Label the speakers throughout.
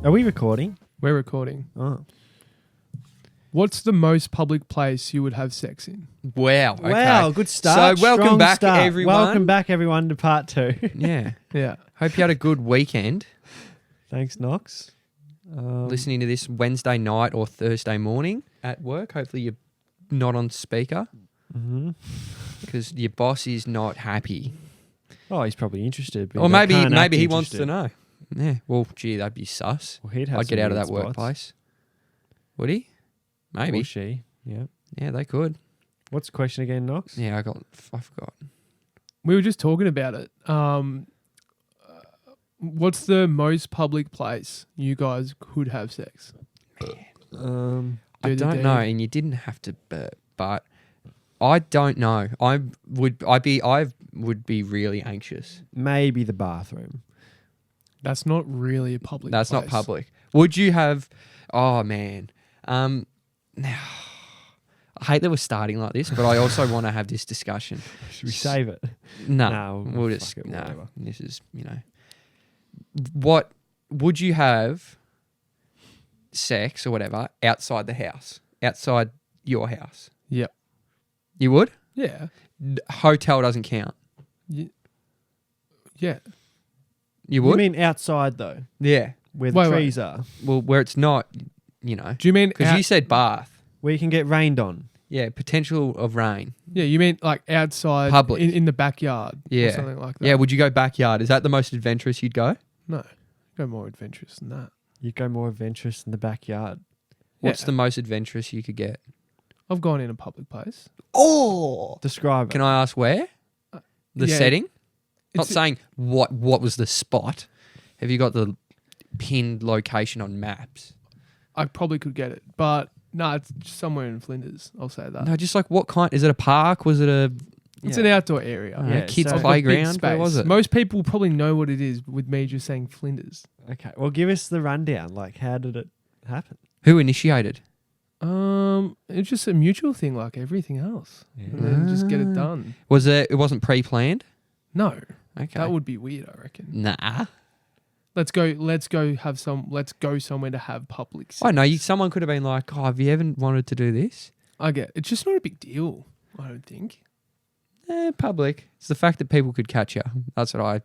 Speaker 1: Are we recording?
Speaker 2: We're recording.
Speaker 1: Oh.
Speaker 2: What's the most public place you would have sex in?
Speaker 3: Wow. Okay.
Speaker 1: Wow, good start.
Speaker 3: So welcome
Speaker 1: Strong
Speaker 3: back,
Speaker 1: start.
Speaker 3: everyone.
Speaker 1: Welcome back, everyone, to part 2.
Speaker 3: Yeah.
Speaker 2: Yeah.
Speaker 3: Hope you had a good weekend
Speaker 1: Thanks, Knox.
Speaker 3: listening to this Wednesday night or Thursday morning at work. Hopefully you're not on speaker because your boss is not happy.
Speaker 1: Oh, he's probably interested.
Speaker 3: Or maybe he wants to know. Yeah. Well, gee, that'd be sus.
Speaker 1: Well, he'd have
Speaker 3: I'd get
Speaker 1: some
Speaker 3: out of that
Speaker 1: weird spots.
Speaker 3: workplace. Would he? Maybe.
Speaker 1: Or she. Yeah.
Speaker 3: Yeah, they could.
Speaker 1: What's the question again, Knox?
Speaker 3: Yeah, I forgot.
Speaker 2: We were just talking about it. What's the most public place you guys could have sex?
Speaker 3: I
Speaker 2: Do the
Speaker 3: don't
Speaker 2: deed.
Speaker 3: know, and you didn't have to burp, but I don't know. I would be really anxious.
Speaker 1: Maybe the bathroom.
Speaker 2: That's not really a public
Speaker 3: That's
Speaker 2: place.
Speaker 3: not public. Would you have? Oh man, I hate that we're starting like this, but I also want to have this discussion.
Speaker 1: Should we save it?
Speaker 3: No, we'll
Speaker 1: fuck
Speaker 3: just
Speaker 1: it,
Speaker 3: no.
Speaker 1: whatever.
Speaker 3: This is what would you have? Sex or whatever outside the house, outside your house.
Speaker 2: Yep.
Speaker 3: You would?
Speaker 2: Yeah.
Speaker 3: Hotel doesn't count.
Speaker 2: Yeah.
Speaker 3: You would?
Speaker 1: You mean outside, though,
Speaker 3: Yeah.
Speaker 1: where the
Speaker 2: Wait.
Speaker 1: trees are,
Speaker 3: Well, where it's not, you know,
Speaker 2: Do you mean
Speaker 3: because you said bath.
Speaker 1: where you can get rained on?
Speaker 3: Yeah, potential of rain.
Speaker 2: Yeah, you mean like outside
Speaker 3: Public.
Speaker 2: in the backyard
Speaker 3: Yeah.
Speaker 2: or something like that?
Speaker 3: Yeah, would you go backyard? Is that the most adventurous you'd go?
Speaker 2: No. Go more adventurous than that.
Speaker 1: You go more adventurous in the backyard.
Speaker 3: What's
Speaker 2: Yeah.
Speaker 3: the most adventurous you could get?
Speaker 2: I've gone in a public place.
Speaker 3: Oh!
Speaker 1: Describe it.
Speaker 3: Can I ask where? The
Speaker 2: yeah,
Speaker 3: setting? Not
Speaker 2: it's-
Speaker 3: saying what was the spot. Have you got the pinned location on maps?
Speaker 2: I probably could get it, but no, it's just somewhere in Flinders. I'll say that.
Speaker 3: No, just like what kind? Is it a park? Was it a
Speaker 2: It's an outdoor area.
Speaker 3: I don't
Speaker 1: Yeah,
Speaker 3: know, kids
Speaker 1: so-
Speaker 2: Big
Speaker 3: playground? Where
Speaker 2: space.
Speaker 3: was it?
Speaker 2: Most people probably know what it is with me just saying Flinders.
Speaker 1: Okay, well, give us the rundown. Like, how did it happen?
Speaker 3: Who initiated?
Speaker 2: It's just a mutual thing like everything else. And then just get it done.
Speaker 3: Was it? It wasn't pre-planned.
Speaker 2: No,
Speaker 3: Okay.
Speaker 2: that would be weird, I reckon.
Speaker 3: Nah.
Speaker 2: Let's go somewhere to have public sex.
Speaker 3: I know. Someone could have been like, "Oh, have you ever wanted to do this?"
Speaker 2: I get it's just not a big deal, I don't think.
Speaker 3: Public. It's the fact that people could catch you. That's what I.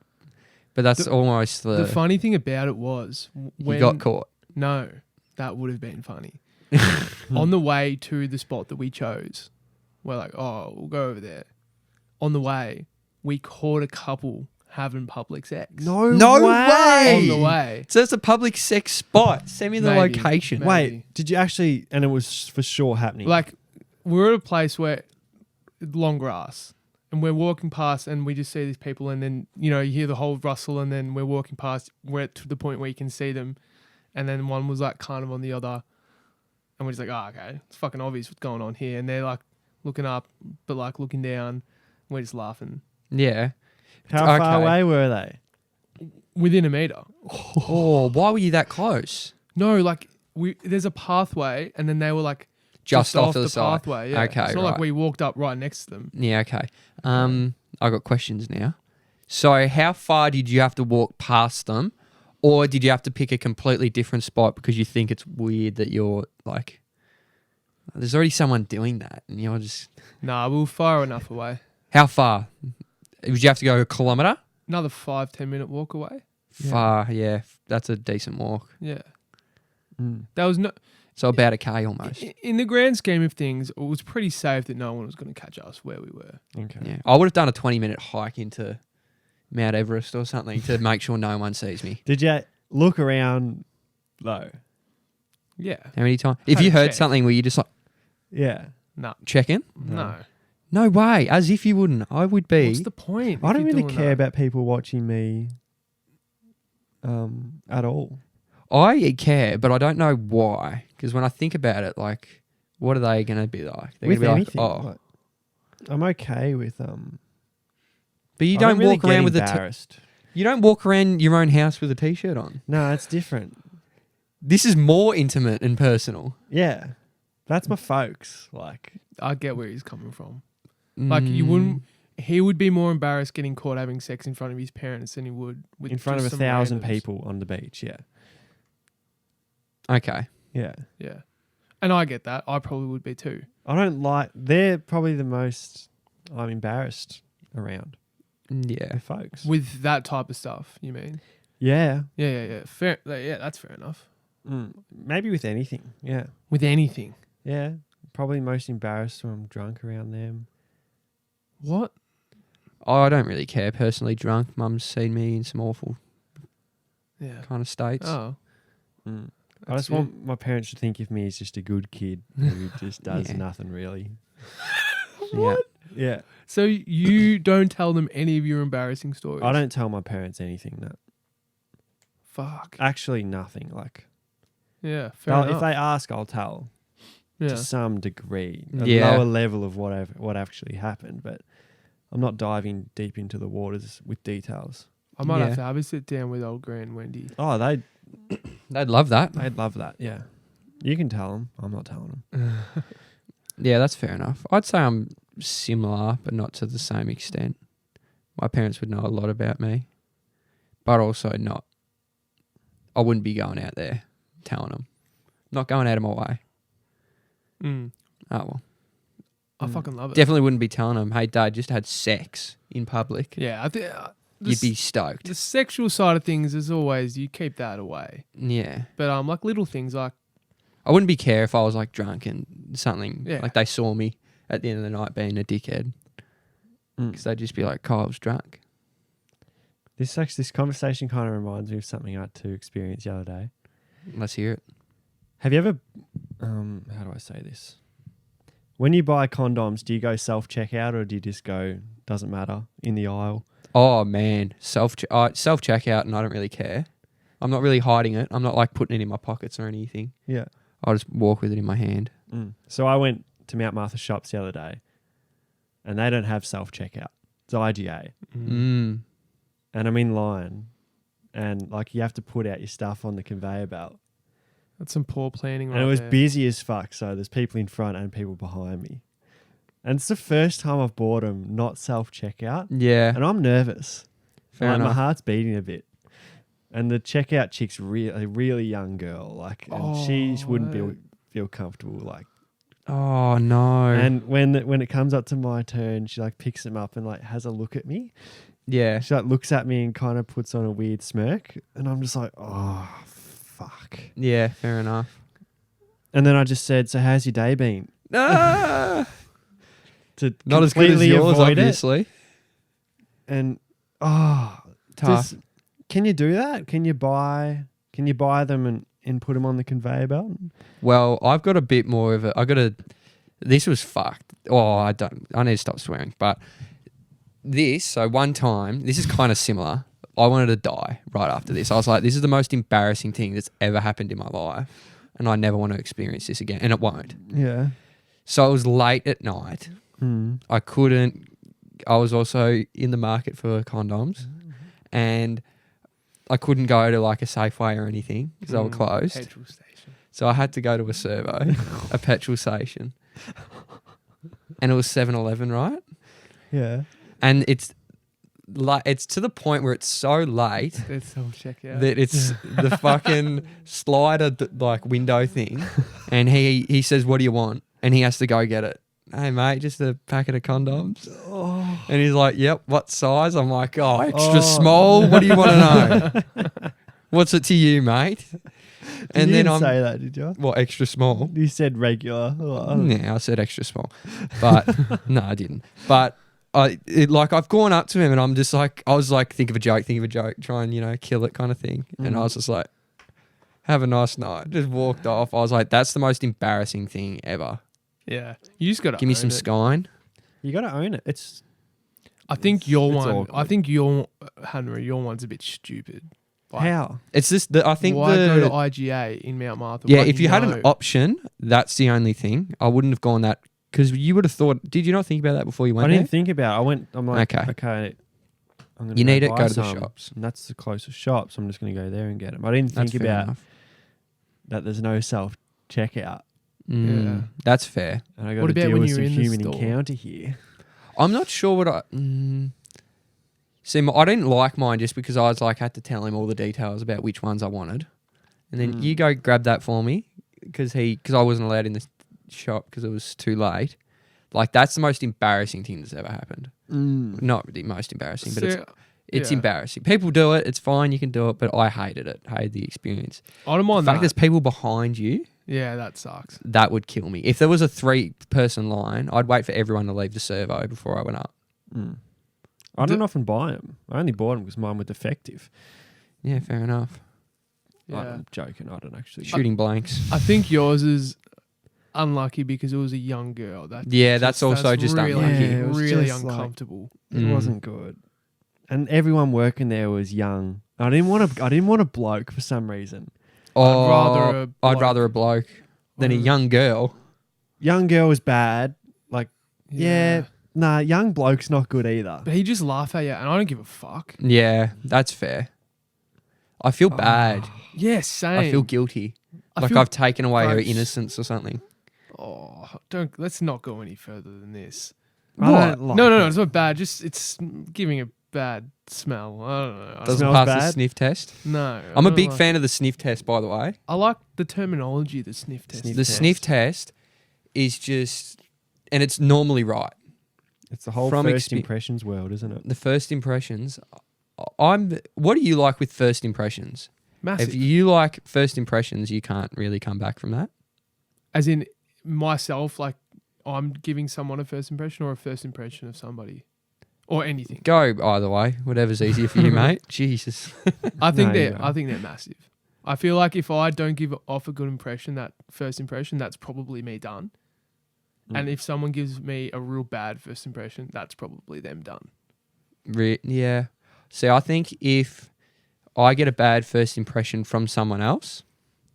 Speaker 3: But that's almost the.
Speaker 2: The funny thing about it was when
Speaker 3: you got caught.
Speaker 2: No, that would have been funny. On the way to the spot that we chose, we're like, oh, we'll go over there. On the way, we caught a couple having public sex.
Speaker 1: No
Speaker 3: way!
Speaker 2: On the way.
Speaker 3: So it's a public sex spot. Send me the
Speaker 2: Maybe.
Speaker 3: location.
Speaker 2: Maybe.
Speaker 1: Wait, did you actually? And it was for sure happening.
Speaker 2: Like, we're at a place where long grass, and we're walking past, and we just see these people, and then you hear the whole rustle, and then we're walking past. We're at to the point where you can see them, and then one was like kind of on the other, and we're just like, oh, okay, it's fucking obvious what's going on here, and they're like looking up, but like looking down. We're just laughing.
Speaker 3: Yeah.
Speaker 1: how far
Speaker 3: okay.
Speaker 1: away were they?
Speaker 2: Within a meter.
Speaker 3: Oh, why were you that close?
Speaker 2: No, like there's a pathway, and then they were like
Speaker 3: Just off
Speaker 2: the
Speaker 3: the side.
Speaker 2: pathway. Yeah.
Speaker 3: Okay,
Speaker 2: It's not
Speaker 3: right.
Speaker 2: like we walked up right next to them.
Speaker 3: Yeah. Okay. I got questions now. So, how far did you have to walk past them, or did you have to pick a completely different spot because you think it's weird that you're like, there's already someone doing that, and you're just
Speaker 2: Nah, we were far enough away.
Speaker 3: how far? Would you have to go a kilometre?
Speaker 2: Another 5-10 minute walk away.
Speaker 1: Yeah.
Speaker 3: Far, yeah. That's a decent walk.
Speaker 2: Yeah.
Speaker 1: Mm.
Speaker 2: That was no.
Speaker 3: So about a K almost.
Speaker 2: In the grand scheme of things, it was pretty safe that no one was going to catch us where we were.
Speaker 1: Okay.
Speaker 3: Yeah, I would have done a 20-minute hike into Mount Everest or something to make sure no one sees me.
Speaker 1: Did you look around though?
Speaker 2: Yeah.
Speaker 3: How many times? If
Speaker 2: Had
Speaker 3: you
Speaker 2: a
Speaker 3: heard
Speaker 2: check.
Speaker 3: something, were you just like
Speaker 2: No.
Speaker 3: check in?
Speaker 2: No.
Speaker 3: No way. As if you wouldn't. I would be.
Speaker 2: What's the point?
Speaker 1: I
Speaker 2: if
Speaker 1: don't
Speaker 2: you're
Speaker 1: really
Speaker 2: doing
Speaker 1: care
Speaker 2: that?
Speaker 1: about people watching me at all.
Speaker 3: I care, but I don't know why. Because when I think about it, like, what are they going to be like? They're
Speaker 1: With
Speaker 3: going to be
Speaker 1: anything.
Speaker 3: like, oh.
Speaker 1: like, I'm okay with
Speaker 3: But you
Speaker 1: I
Speaker 3: don't
Speaker 1: really
Speaker 3: walk around
Speaker 1: get
Speaker 3: with
Speaker 1: embarrassed.
Speaker 3: you don't walk around your own house with a t-shirt on.
Speaker 1: No, it's different.
Speaker 3: This is more intimate and personal.
Speaker 1: Yeah. That's my folks. Like,
Speaker 2: I get where he's coming from. Like, you wouldn't. He would be more embarrassed getting caught having sex in front of his parents than he would with
Speaker 1: in front of
Speaker 2: just some
Speaker 1: 1,000
Speaker 2: randoms.
Speaker 1: people on the beach, yeah.
Speaker 3: Okay.
Speaker 1: Yeah.
Speaker 2: Yeah. And I get that. I probably would be too.
Speaker 1: I don't like. They're probably the most I'm embarrassed around.
Speaker 3: Yeah.
Speaker 1: The folks.
Speaker 2: With that type of stuff, you mean?
Speaker 1: Yeah.
Speaker 2: Yeah. Fair. Yeah, that's fair enough.
Speaker 1: Maybe with anything. Yeah.
Speaker 2: With anything.
Speaker 1: Yeah. Probably most embarrassed when I'm drunk around them.
Speaker 2: What?
Speaker 3: I don't really care personally. Drunk, mum's seen me in some awful
Speaker 2: Yeah.
Speaker 3: kind of states.
Speaker 2: Oh.
Speaker 1: I just want my parents to think of me as just a good kid who just does
Speaker 3: Yeah.
Speaker 1: nothing really.
Speaker 3: Yeah.
Speaker 1: Yeah.
Speaker 2: So you don't tell them any of your embarrassing stories?
Speaker 1: I don't tell my parents anything. No.
Speaker 2: Fuck.
Speaker 1: Actually, nothing. Like,
Speaker 2: Yeah. Fair enough.
Speaker 1: if they ask, I'll tell
Speaker 2: yeah.
Speaker 1: to some degree, a
Speaker 3: Yeah.
Speaker 1: lower level of what actually happened. But I'm not diving deep into the waters with details.
Speaker 2: I might
Speaker 3: Yeah.
Speaker 2: have to have a sit down with old Gran Wendy.
Speaker 1: Oh, they'd
Speaker 3: love that.
Speaker 1: love that. Yeah, you can tell them. I'm not telling them.
Speaker 3: Yeah, that's fair enough. I'd say I'm similar, but not to the same extent. My parents would know a lot about me, but also not. I wouldn't be going out there telling them. Not going out of my way.
Speaker 2: Mm.
Speaker 3: Oh, well.
Speaker 2: I fucking love it.
Speaker 3: Definitely wouldn't be telling them, hey, Dad, just had sex in public.
Speaker 2: Yeah. I think
Speaker 3: You'd be stoked.
Speaker 2: the sexual side of things is always you keep that away.
Speaker 3: Yeah.
Speaker 2: But like little things like
Speaker 3: I wouldn't be care if I was like drunk and something,
Speaker 2: Yeah.
Speaker 3: like they saw me at the end of the night being a dickhead. Because they'd just be like, Kyle's drunk.
Speaker 1: This conversation kind of reminds me of something I had to experience the other day.
Speaker 3: Let's hear it.
Speaker 1: Have you ever, how do I say this? When you buy condoms, do you go self-checkout or do you just go, doesn't matter, in the aisle?
Speaker 3: Oh, man. Self-checkout and I don't really care. I'm not really hiding it. I'm not like putting it in my pockets or anything.
Speaker 1: Yeah.
Speaker 3: I'll just walk with it in my hand.
Speaker 1: So I went to Mount Martha Shops the other day and they don't have self-checkout. It's IGA.
Speaker 3: Mm.
Speaker 1: And I'm in line and like you have to put out your stuff on the conveyor belt.
Speaker 2: that's some poor planning.
Speaker 1: And it was busy as fuck. So there's people in front and people behind me. And it's the first time I've bought them not self-checkout.
Speaker 3: Yeah.
Speaker 1: And I'm nervous.
Speaker 3: Fair
Speaker 1: My
Speaker 3: enough.
Speaker 1: heart's beating a bit. And the checkout chick's a really young girl. Like, and she just wouldn't feel comfortable. Like,
Speaker 3: Oh, no.
Speaker 1: and when it comes up to my turn, she like picks them up and like has a look at me.
Speaker 3: yeah.
Speaker 1: She like looks at me and kind of puts on a weird smirk. And I'm just like, oh, fuck.
Speaker 3: Yeah, fair enough.
Speaker 1: And then I just said, so how's your day been?
Speaker 3: Ah,
Speaker 1: To
Speaker 3: not as good as
Speaker 1: completely
Speaker 3: yours,
Speaker 1: avoid it.
Speaker 3: obviously.
Speaker 1: And,
Speaker 3: Tough.
Speaker 1: can you do that? Can you buy them and put them on the conveyor belt?
Speaker 3: Well, I've got a bit more of a. This was fucked. Oh, I need to stop swearing. But so one time, this is kind of similar. I wanted to die right after this. I was like, this is the most embarrassing thing that's ever happened in my life. And I never want to experience this again. And it won't.
Speaker 1: Yeah.
Speaker 3: So it was late at night. I was also in the market for condoms. And I couldn't go to like a Safeway or anything because they were closed.
Speaker 2: Petrol station.
Speaker 3: So I had to go to a servo, a petrol station. And it was 7-Eleven, right?
Speaker 1: Yeah.
Speaker 3: And it's to the point where it's so late
Speaker 2: That's self-checkout.
Speaker 3: that it's the fucking slider like window thing. And he says, what do you want? And he has to go get it. Hey, mate, just a packet of condoms.
Speaker 1: Oh.
Speaker 3: And he's like, yep, what size? I'm like, extra small. What do you want to know? What's it to you, mate?
Speaker 1: And then I'm say that, did you?
Speaker 3: What, extra small?
Speaker 1: You said regular.
Speaker 3: Yeah, I said extra small. But no, I didn't. But I've gone up to him and I'm just like, I was like, think of a joke, try and, kill it kind of thing. And I was just like, have a nice night. Just walked off. I was like, that's the most embarrassing thing ever.
Speaker 2: Yeah. You just got to
Speaker 3: Give me some skine.
Speaker 1: You got to own it. It's.
Speaker 2: I think your
Speaker 1: it's
Speaker 2: one.
Speaker 1: awkward.
Speaker 2: I think your Henry. Your one's a bit stupid. Like,
Speaker 1: How?
Speaker 3: It's just, I think
Speaker 2: why go to IGA in Mount Martha?
Speaker 3: yeah,
Speaker 2: Why
Speaker 3: if you had an option, that's the only thing. I wouldn't have gone that, because you would have thought, did you not think about that before you went
Speaker 1: I didn't
Speaker 3: there?
Speaker 1: think about it. I'm like,
Speaker 3: Okay.
Speaker 1: okay. I'm gonna
Speaker 3: You need it,
Speaker 1: buy
Speaker 3: go to the
Speaker 1: some,
Speaker 3: shops.
Speaker 1: And that's the closest shop, so I'm just going to go there and get them. I didn't
Speaker 3: That's
Speaker 1: think
Speaker 3: fair
Speaker 1: about
Speaker 3: enough.
Speaker 1: that there's no self-checkout.
Speaker 2: Yeah.
Speaker 3: That's fair.
Speaker 1: And I got
Speaker 2: What
Speaker 1: to
Speaker 2: about
Speaker 1: deal
Speaker 2: when
Speaker 1: with
Speaker 2: you're
Speaker 1: some
Speaker 2: in the
Speaker 1: human
Speaker 2: store?
Speaker 1: encounter here.
Speaker 3: I'm not sure what I... See, I didn't like mine just because I was like, had to tell him all the details about which ones I wanted. and then you go grab that for me because I wasn't allowed in the shop because it was too late. Like, that's the most embarrassing thing that's ever happened. Not the most embarrassing, but it's embarrassing. People do it. It's fine. You can do it. But I hated it. Hated the experience.
Speaker 2: I don't mind
Speaker 3: The fact
Speaker 2: that.
Speaker 3: there's people behind you,
Speaker 2: Yeah, that sucks.
Speaker 3: that would kill me. If there was a 3-person line, I'd wait for everyone to leave the servo before I went up.
Speaker 1: I don't often buy them. I only bought them because mine were defective.
Speaker 3: Yeah, fair enough.
Speaker 2: Yeah.
Speaker 1: I'm joking. I don't actually.
Speaker 3: Shooting blanks.
Speaker 2: I think yours is unlucky because it was a young girl.
Speaker 3: That's also just
Speaker 2: really,
Speaker 3: unlucky.
Speaker 1: Yeah, it was
Speaker 2: really
Speaker 1: just like-
Speaker 2: uncomfortable.
Speaker 1: It wasn't good, and everyone working there was young. I didn't want a bloke for some reason.
Speaker 3: I'd rather a bloke than a young girl.
Speaker 1: Young girl was bad. Like, nah, young bloke's not good either.
Speaker 2: But he just laughed at you, and I don't give a fuck.
Speaker 3: Yeah, that's fair. I feel bad.
Speaker 2: Yeah, same.
Speaker 3: I feel guilty. Like I've taken away her innocence or something.
Speaker 2: Oh, let's not go any further than this.
Speaker 1: I don't like
Speaker 2: No,
Speaker 1: it.
Speaker 2: it's not bad. Just it's giving a bad smell. I don't know.
Speaker 3: Doesn't
Speaker 1: smells
Speaker 3: pass the
Speaker 1: bad?
Speaker 3: sniff test.
Speaker 2: No.
Speaker 3: I'm a
Speaker 2: don't
Speaker 3: big
Speaker 2: like
Speaker 3: fan of the sniff test, by the way.
Speaker 2: I like the terminology, the sniff test.
Speaker 1: Sniff
Speaker 3: The
Speaker 1: test.
Speaker 3: sniff test is just, and it's normally right.
Speaker 1: It's the whole
Speaker 3: From
Speaker 1: first
Speaker 3: expe-
Speaker 1: impressions world, isn't it?
Speaker 3: The first impressions. What do you like with first impressions?
Speaker 2: Massive.
Speaker 3: If you like first impressions, you can't really come back from that.
Speaker 2: As in myself, like I'm giving someone a first impression or a first impression of somebody or anything.
Speaker 3: Go either way, whatever's easier for you, mate. Jesus.
Speaker 2: I think
Speaker 1: No, you
Speaker 2: I think they're massive. I feel like if I don't give off a good impression, that first impression, that's probably me done. And if someone gives me a real bad first impression, that's probably them done.
Speaker 3: Yeah. See, I think if I get a bad first impression from someone else,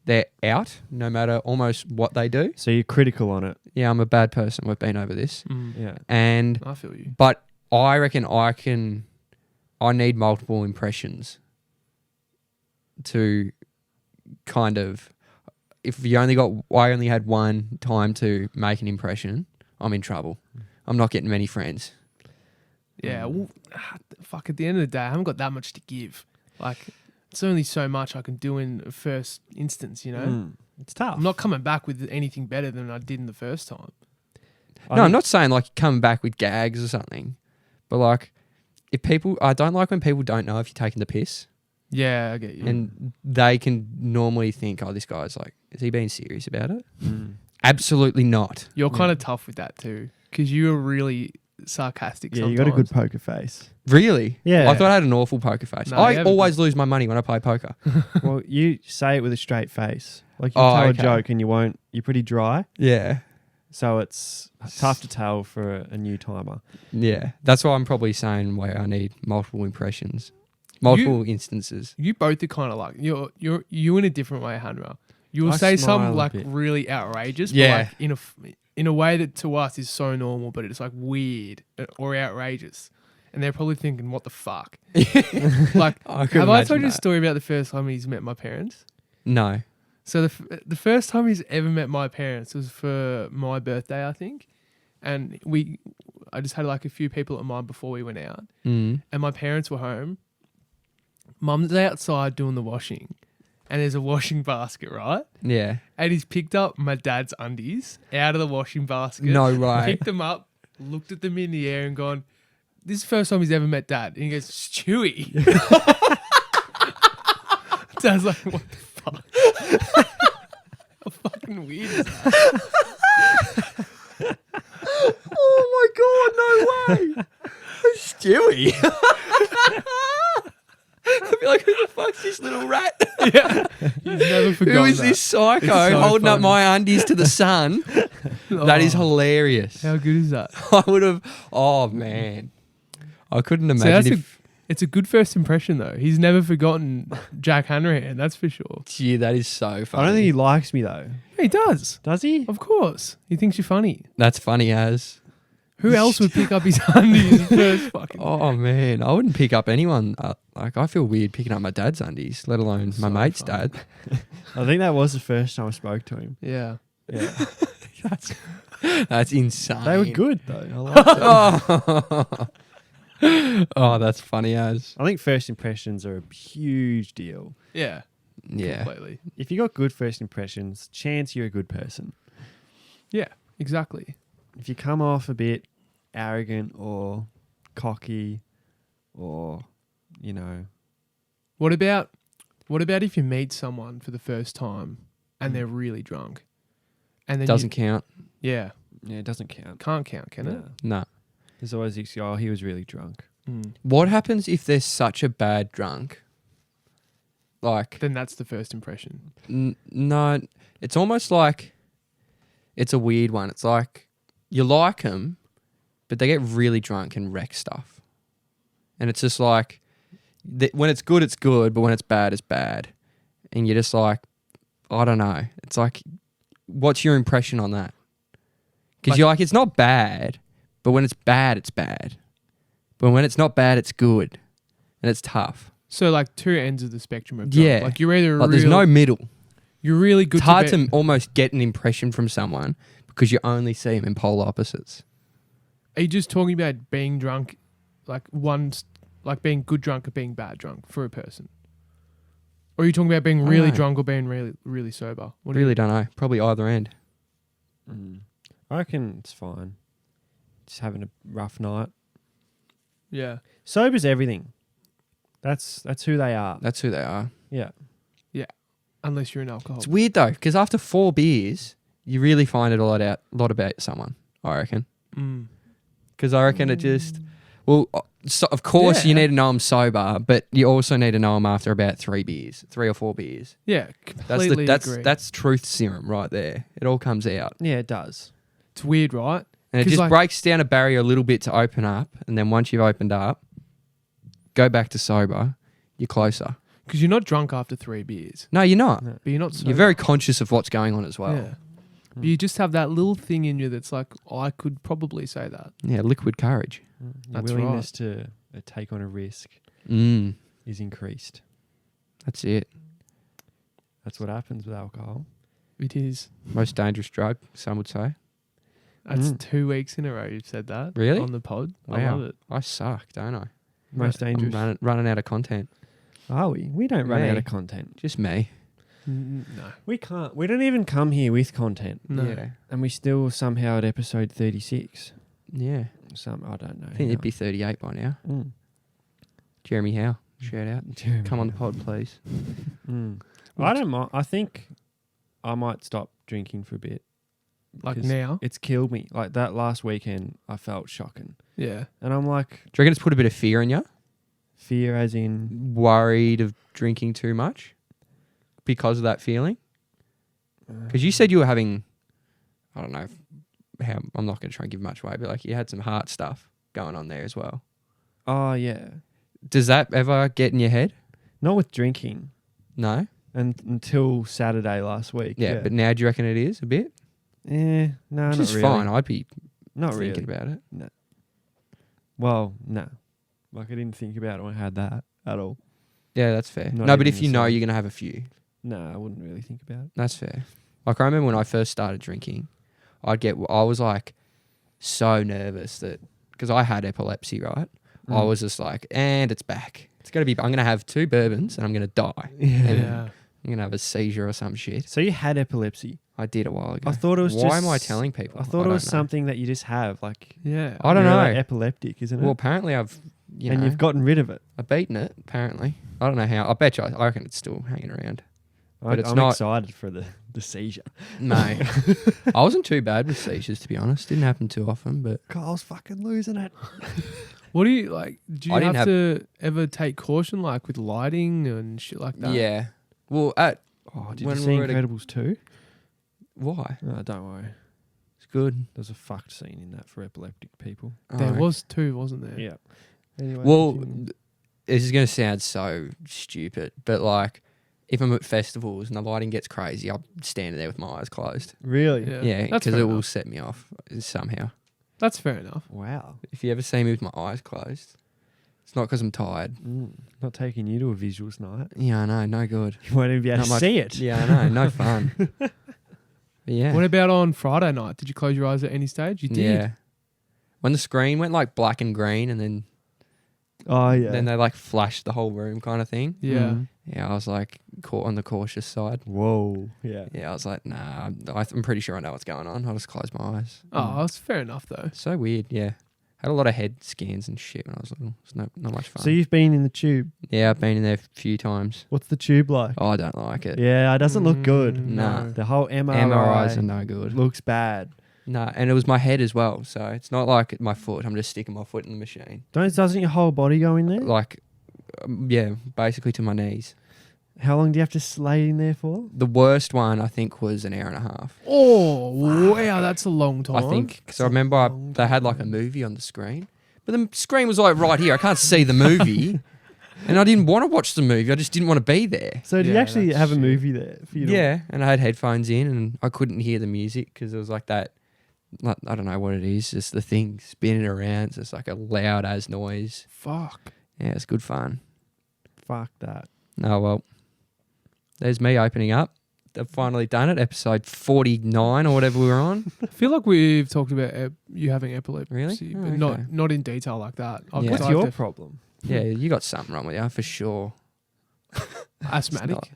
Speaker 3: they're out, no matter almost what they do.
Speaker 1: So you're critical on it.
Speaker 3: Yeah, I'm a bad person. We've been over this.
Speaker 1: Yeah.
Speaker 3: And
Speaker 2: I feel you.
Speaker 3: but I reckon I need multiple impressions to kind of, if I only had one time to make an impression, I'm in trouble. I'm not getting many friends.
Speaker 2: Yeah, well, fuck, at the end of the day, I haven't got that much to give. Like, it's only so much I can do in a first instance, you know?
Speaker 1: It's tough.
Speaker 2: I'm not coming back with anything better than I did in the first time.
Speaker 3: I'm not saying like coming back with gags or something, but like I don't like when people don't know if you're taking the piss.
Speaker 2: Yeah, I get you.
Speaker 3: And they can normally think, oh, this guy's like, is he being serious about it? Absolutely not.
Speaker 2: You're kind of tough with that too, because you're really sarcastic
Speaker 1: Yeah,
Speaker 2: sometimes.
Speaker 1: you got a good poker face.
Speaker 3: Really?
Speaker 1: Yeah.
Speaker 3: I thought I had an awful poker face.
Speaker 2: No, you
Speaker 3: I
Speaker 2: have a
Speaker 3: always lose my money when I play poker.
Speaker 1: Well, you say it with a straight face. Like you
Speaker 3: Oh,
Speaker 1: tell
Speaker 3: okay.
Speaker 1: a joke and you won't. You're pretty dry,
Speaker 3: Yeah.
Speaker 1: so it's tough to tell for a new timer.
Speaker 3: Yeah. That's why I'm probably saying where I need multiple impressions, multiple instances.
Speaker 2: You both are kind of like you in a different way, Hanra. You will
Speaker 1: I
Speaker 2: say
Speaker 1: smile
Speaker 2: something
Speaker 1: a
Speaker 2: like
Speaker 1: bit.
Speaker 2: really outrageous,
Speaker 3: Yeah.
Speaker 2: but like in a way that to us is so normal, but it's like weird or outrageous, and they're probably thinking, "What the fuck?" Like,
Speaker 3: I could
Speaker 2: have I
Speaker 3: imagine
Speaker 2: told you a
Speaker 3: that.
Speaker 2: story about the first time he's met my parents?
Speaker 3: No.
Speaker 2: So the first time he's ever met my parents was for my birthday, I think, and I just had like a few people at mine before we went out, and my parents were home. Mum's outside doing the washing, and there's a washing basket, right?
Speaker 3: Yeah.
Speaker 2: And he's picked up my dad's undies out of the washing basket.
Speaker 3: No way.
Speaker 2: Picked them up, looked at them in the air, and gone, "This is the first time he's ever met Dad." And he goes, "Stewie." Dad's like, "What the fuck? How fucking weird is that?"
Speaker 3: Oh my God, no way. Stewie. I'd be like, who the fuck's this little rat?
Speaker 2: Yeah. He's never forgotten
Speaker 3: Who is
Speaker 2: that.
Speaker 3: this psycho
Speaker 2: It's so
Speaker 3: holding up
Speaker 2: funny.
Speaker 3: my undies to the sun? That is
Speaker 2: Oh,
Speaker 3: hilarious.
Speaker 2: How good is that?
Speaker 3: I would have, oh man. I couldn't
Speaker 2: So
Speaker 3: imagine
Speaker 2: that's
Speaker 3: if,
Speaker 2: it's a good first impression, though. He's never forgotten Jack Hanrahan, that's for sure.
Speaker 3: gee, that is so funny.
Speaker 1: I don't think he likes me though.
Speaker 2: He does.
Speaker 1: Does he?
Speaker 2: Of course. He thinks you're funny.
Speaker 3: That's funny as.
Speaker 2: Who else would pick up his undies first fucking
Speaker 3: Oh man, I wouldn't pick up anyone. Like I feel weird picking up my dad's undies, let alone my
Speaker 2: So
Speaker 3: mate's
Speaker 2: funny.
Speaker 3: dad.
Speaker 1: I think that was the first time I spoke to him.
Speaker 2: Yeah.
Speaker 1: Yeah.
Speaker 3: That's insane.
Speaker 1: They were good though. I liked them.
Speaker 3: Oh, that's funny as.
Speaker 1: I think first impressions are a huge deal.
Speaker 2: Yeah.
Speaker 3: Yeah.
Speaker 2: completely.
Speaker 1: If you got good first impressions, chance you're a good person.
Speaker 2: Yeah, exactly.
Speaker 1: If you come off a bit arrogant or cocky or, you know,
Speaker 2: What about if you meet someone for the first time and they're really drunk? And then
Speaker 3: Doesn't count.
Speaker 2: Yeah,
Speaker 1: yeah, it doesn't count.
Speaker 2: can't count, can it?
Speaker 1: No.
Speaker 3: No.
Speaker 1: There's always this, oh, he was really drunk.
Speaker 2: Mm.
Speaker 3: What happens if they're such a bad drunk? Like,
Speaker 2: Then that's the first impression.
Speaker 3: no, it's almost like it's a weird one. It's like you like them, but they get really drunk and wreck stuff. And it's just like, when it's good, but when it's bad. And you're just like, I don't know. It's like, what's your impression on that? Because you're like, it's not bad, but when it's bad, it's bad. But when it's not bad, it's good. And it's tough.
Speaker 2: So like two ends of the spectrum of drunk.
Speaker 3: Yeah.
Speaker 2: Like you're either
Speaker 3: Like, there's no middle.
Speaker 2: you're really good.
Speaker 3: It's hard
Speaker 2: to
Speaker 3: to almost get an impression from someone because you only see them in polar opposites.
Speaker 2: Are you just talking about being drunk, like like being good drunk or being bad drunk for a person? Or are you talking about being
Speaker 3: I don't
Speaker 2: really
Speaker 3: know.
Speaker 2: drunk or being really, really sober? What do
Speaker 3: Really don't know. Probably either end.
Speaker 1: I reckon it's fine. Just having a rough night.
Speaker 2: Yeah.
Speaker 1: Sober's everything. That's who they are.
Speaker 3: That's who they are.
Speaker 1: Yeah.
Speaker 2: Unless you're an alcoholic.
Speaker 3: It's weird though, because after 4 beers, you really find it a lot about someone, I reckon.
Speaker 2: Mm.
Speaker 3: Because I reckon it just, well, so of course you
Speaker 2: Yeah.
Speaker 3: need to know them sober, but you also need to know them after about 3 or 4 beers.
Speaker 2: Yeah,
Speaker 3: That's
Speaker 2: completely agree.
Speaker 3: that's truth serum right there. It all comes out.
Speaker 1: Yeah, it does.
Speaker 2: It's weird, right?
Speaker 3: And it
Speaker 2: 'Cause
Speaker 3: just
Speaker 2: like-
Speaker 3: breaks down a barrier a little bit to open up. And then once you've opened up, go back to sober, you're closer.
Speaker 2: Because you're not drunk after 3 beers,
Speaker 3: No, you're not.
Speaker 1: No.
Speaker 2: but you're not sober.
Speaker 3: You're very conscious of what's going on as well.
Speaker 2: Yeah. But you just have that little thing in you that's like, I could probably say that.
Speaker 3: Yeah, liquid courage.
Speaker 1: Your
Speaker 2: That's
Speaker 1: willingness to take on a risk
Speaker 3: Mm,
Speaker 1: is increased.
Speaker 3: that's it.
Speaker 1: That's what happens with alcohol.
Speaker 2: It is.
Speaker 3: Most dangerous drug, some would say.
Speaker 2: That's
Speaker 1: Mm.
Speaker 2: 2 weeks in a row you've said that.
Speaker 3: Really?
Speaker 2: On the pod. I
Speaker 3: Wow.
Speaker 2: love it.
Speaker 3: I suck, don't I?
Speaker 1: Most
Speaker 3: I'm
Speaker 1: dangerous.
Speaker 3: running out of content.
Speaker 1: Are we? We don't run
Speaker 3: Me.
Speaker 1: out of content.
Speaker 3: Just me.
Speaker 2: No.
Speaker 1: We can't. We don't even come here with content.
Speaker 2: No.
Speaker 3: Yeah.
Speaker 1: And we still somehow at episode 36.
Speaker 3: Yeah.
Speaker 1: I don't know.
Speaker 3: I think it'd be 38 by now.
Speaker 1: Mm.
Speaker 3: Jeremy Howe, shout out.
Speaker 1: Jeremy.
Speaker 3: Come on the pod, please.
Speaker 1: Mm. I don't mind. I think I might stop drinking for a bit.
Speaker 2: Like
Speaker 1: because
Speaker 2: now.
Speaker 1: It's killed me. Like that last weekend, I felt shocking.
Speaker 2: Yeah.
Speaker 1: And I'm like,
Speaker 3: Do you reckon it's put a bit of fear in you?
Speaker 1: fear as in...
Speaker 3: Worried of drinking too much because of that feeling? Because you said you were having, I don't know how, I'm not going to try and give much away, but like you had some heart stuff going on there as well.
Speaker 1: Oh, yeah.
Speaker 3: Does that ever get in your head?
Speaker 1: Not with drinking.
Speaker 3: No?
Speaker 1: Until Saturday last week.
Speaker 3: Yeah, but now do you reckon it is a bit?
Speaker 1: No, not
Speaker 3: Which is
Speaker 1: really.
Speaker 3: fine. I'd be
Speaker 1: Not
Speaker 3: thinking
Speaker 1: really.
Speaker 3: about it.
Speaker 1: Well, no. Like I didn't think about it when I had that at all.
Speaker 3: Yeah, that's fair.
Speaker 1: Not
Speaker 3: No, but
Speaker 1: even
Speaker 3: if you
Speaker 1: the
Speaker 3: know
Speaker 1: same.
Speaker 3: you're going to have a few,
Speaker 1: No, I wouldn't really think about it.
Speaker 3: that's fair. Like I remember when I first started drinking, I was like so nervous that, because I had epilepsy, right? I was just like, and it's back. It's going to be, I'm going to have 2 bourbons and I'm going to die.
Speaker 1: Yeah.
Speaker 3: And
Speaker 2: Yeah.
Speaker 3: I'm going to have a seizure or some shit.
Speaker 1: So you had epilepsy.
Speaker 3: I did a while ago.
Speaker 1: I thought it was
Speaker 3: Why
Speaker 1: just...
Speaker 3: am I telling people?
Speaker 1: I thought it
Speaker 3: don't
Speaker 1: was
Speaker 3: know.
Speaker 1: something that you just have. Like,
Speaker 2: Yeah.
Speaker 3: I don't
Speaker 1: you're
Speaker 3: know.
Speaker 1: like epileptic, isn't it?
Speaker 3: Well, apparently I've,
Speaker 1: and you've gotten rid of it.
Speaker 3: I've beaten it, apparently. I don't know how. I bet you, I reckon it's still hanging around. But it's
Speaker 1: I'm
Speaker 3: not-
Speaker 1: excited for the seizure.
Speaker 3: No. I wasn't too bad with seizures, to be honest. Didn't happen too often, but
Speaker 1: Kyle's fucking losing it.
Speaker 2: What do you like? Do you
Speaker 3: I didn't
Speaker 2: have to ever take caution, like with lighting and shit like that?
Speaker 3: yeah. Well,
Speaker 1: Oh, did
Speaker 3: When
Speaker 1: you
Speaker 3: we
Speaker 1: see
Speaker 3: were at a-
Speaker 1: Incredibles 2?
Speaker 3: why?
Speaker 1: Oh, don't worry.
Speaker 3: It's good.
Speaker 1: There's a fucked scene in that for epileptic people.
Speaker 2: There
Speaker 3: Alright.
Speaker 2: was 2, wasn't there?
Speaker 1: Yeah. Anyway,
Speaker 3: Well,
Speaker 1: continue.
Speaker 3: this is going to sound so stupid, but like, if I'm at festivals and the lighting gets crazy, I'll stand there with my eyes closed.
Speaker 1: really?
Speaker 2: Yeah.
Speaker 3: Yeah,
Speaker 2: That's
Speaker 3: because
Speaker 2: fair
Speaker 3: it will
Speaker 2: enough.
Speaker 3: set me off somehow.
Speaker 2: That's fair enough.
Speaker 1: Wow.
Speaker 3: If you ever see me with my eyes closed, it's not because I'm tired.
Speaker 1: Not taking you to a visuals night.
Speaker 3: Yeah, I know, no good.
Speaker 1: You won't even be able
Speaker 3: Not
Speaker 1: to
Speaker 3: much-
Speaker 1: see it.
Speaker 3: Yeah, I know, no fun. But yeah.
Speaker 2: What about on Friday night? Did you close your eyes at any stage? You did.
Speaker 3: Yeah. When the screen went like black and green and then
Speaker 1: Oh, yeah.
Speaker 3: they like flashed the whole room kind of thing.
Speaker 2: Yeah.
Speaker 1: Mm.
Speaker 3: Yeah, I was like caught on the cautious side.
Speaker 1: Whoa. Yeah.
Speaker 3: Yeah, I was like, nah, I'm pretty sure I know what's going on. I'll just close my eyes.
Speaker 2: Oh, that's fair enough though.
Speaker 3: So weird, yeah. Had a lot of head scans and shit when I was little. It's not much fun.
Speaker 1: So you've been in the tube.
Speaker 3: Yeah, I've been in there a few times.
Speaker 1: What's the tube like?
Speaker 3: Oh, I don't like it.
Speaker 1: Yeah, it doesn't look good.
Speaker 3: Nah.
Speaker 1: The whole MRI
Speaker 3: MRIs are no good.
Speaker 1: looks bad.
Speaker 3: No, and it was my head as well. So it's not like my foot. I'm just sticking my foot in the machine.
Speaker 1: Doesn't your whole body go in there?
Speaker 3: Like, yeah, basically to my knees.
Speaker 1: How long do you have to lay in there for?
Speaker 3: The worst one, I think, was an hour and a half.
Speaker 2: Oh, wow, that's a long time.
Speaker 3: I think, because I remember they had like a movie on the screen. But the screen was like right here. I can't see the movie. And I didn't want to watch the movie. I just didn't want to be there.
Speaker 1: So do you
Speaker 2: Yeah,
Speaker 1: actually
Speaker 2: that's
Speaker 1: have a
Speaker 2: shit.
Speaker 1: movie there for you to
Speaker 3: Yeah, and I had headphones in and I couldn't hear the music because it was like that, like, I don't know what it is, just the thing spinning around. It's just like a loud as noise.
Speaker 2: Fuck.
Speaker 3: Yeah, it's good fun.
Speaker 1: Fuck that.
Speaker 3: Oh, well, there's me opening up. I've finally done it, episode 49 or whatever we were on.
Speaker 2: I feel like we've talked about you having epilepsy,
Speaker 3: Really?
Speaker 2: but
Speaker 3: Oh, okay.
Speaker 2: not in detail like that.
Speaker 3: Yeah.
Speaker 1: What's
Speaker 2: I've
Speaker 1: your
Speaker 2: def-
Speaker 1: problem?
Speaker 3: Yeah, you got something wrong with you, for sure.
Speaker 2: asthmatic?
Speaker 3: It's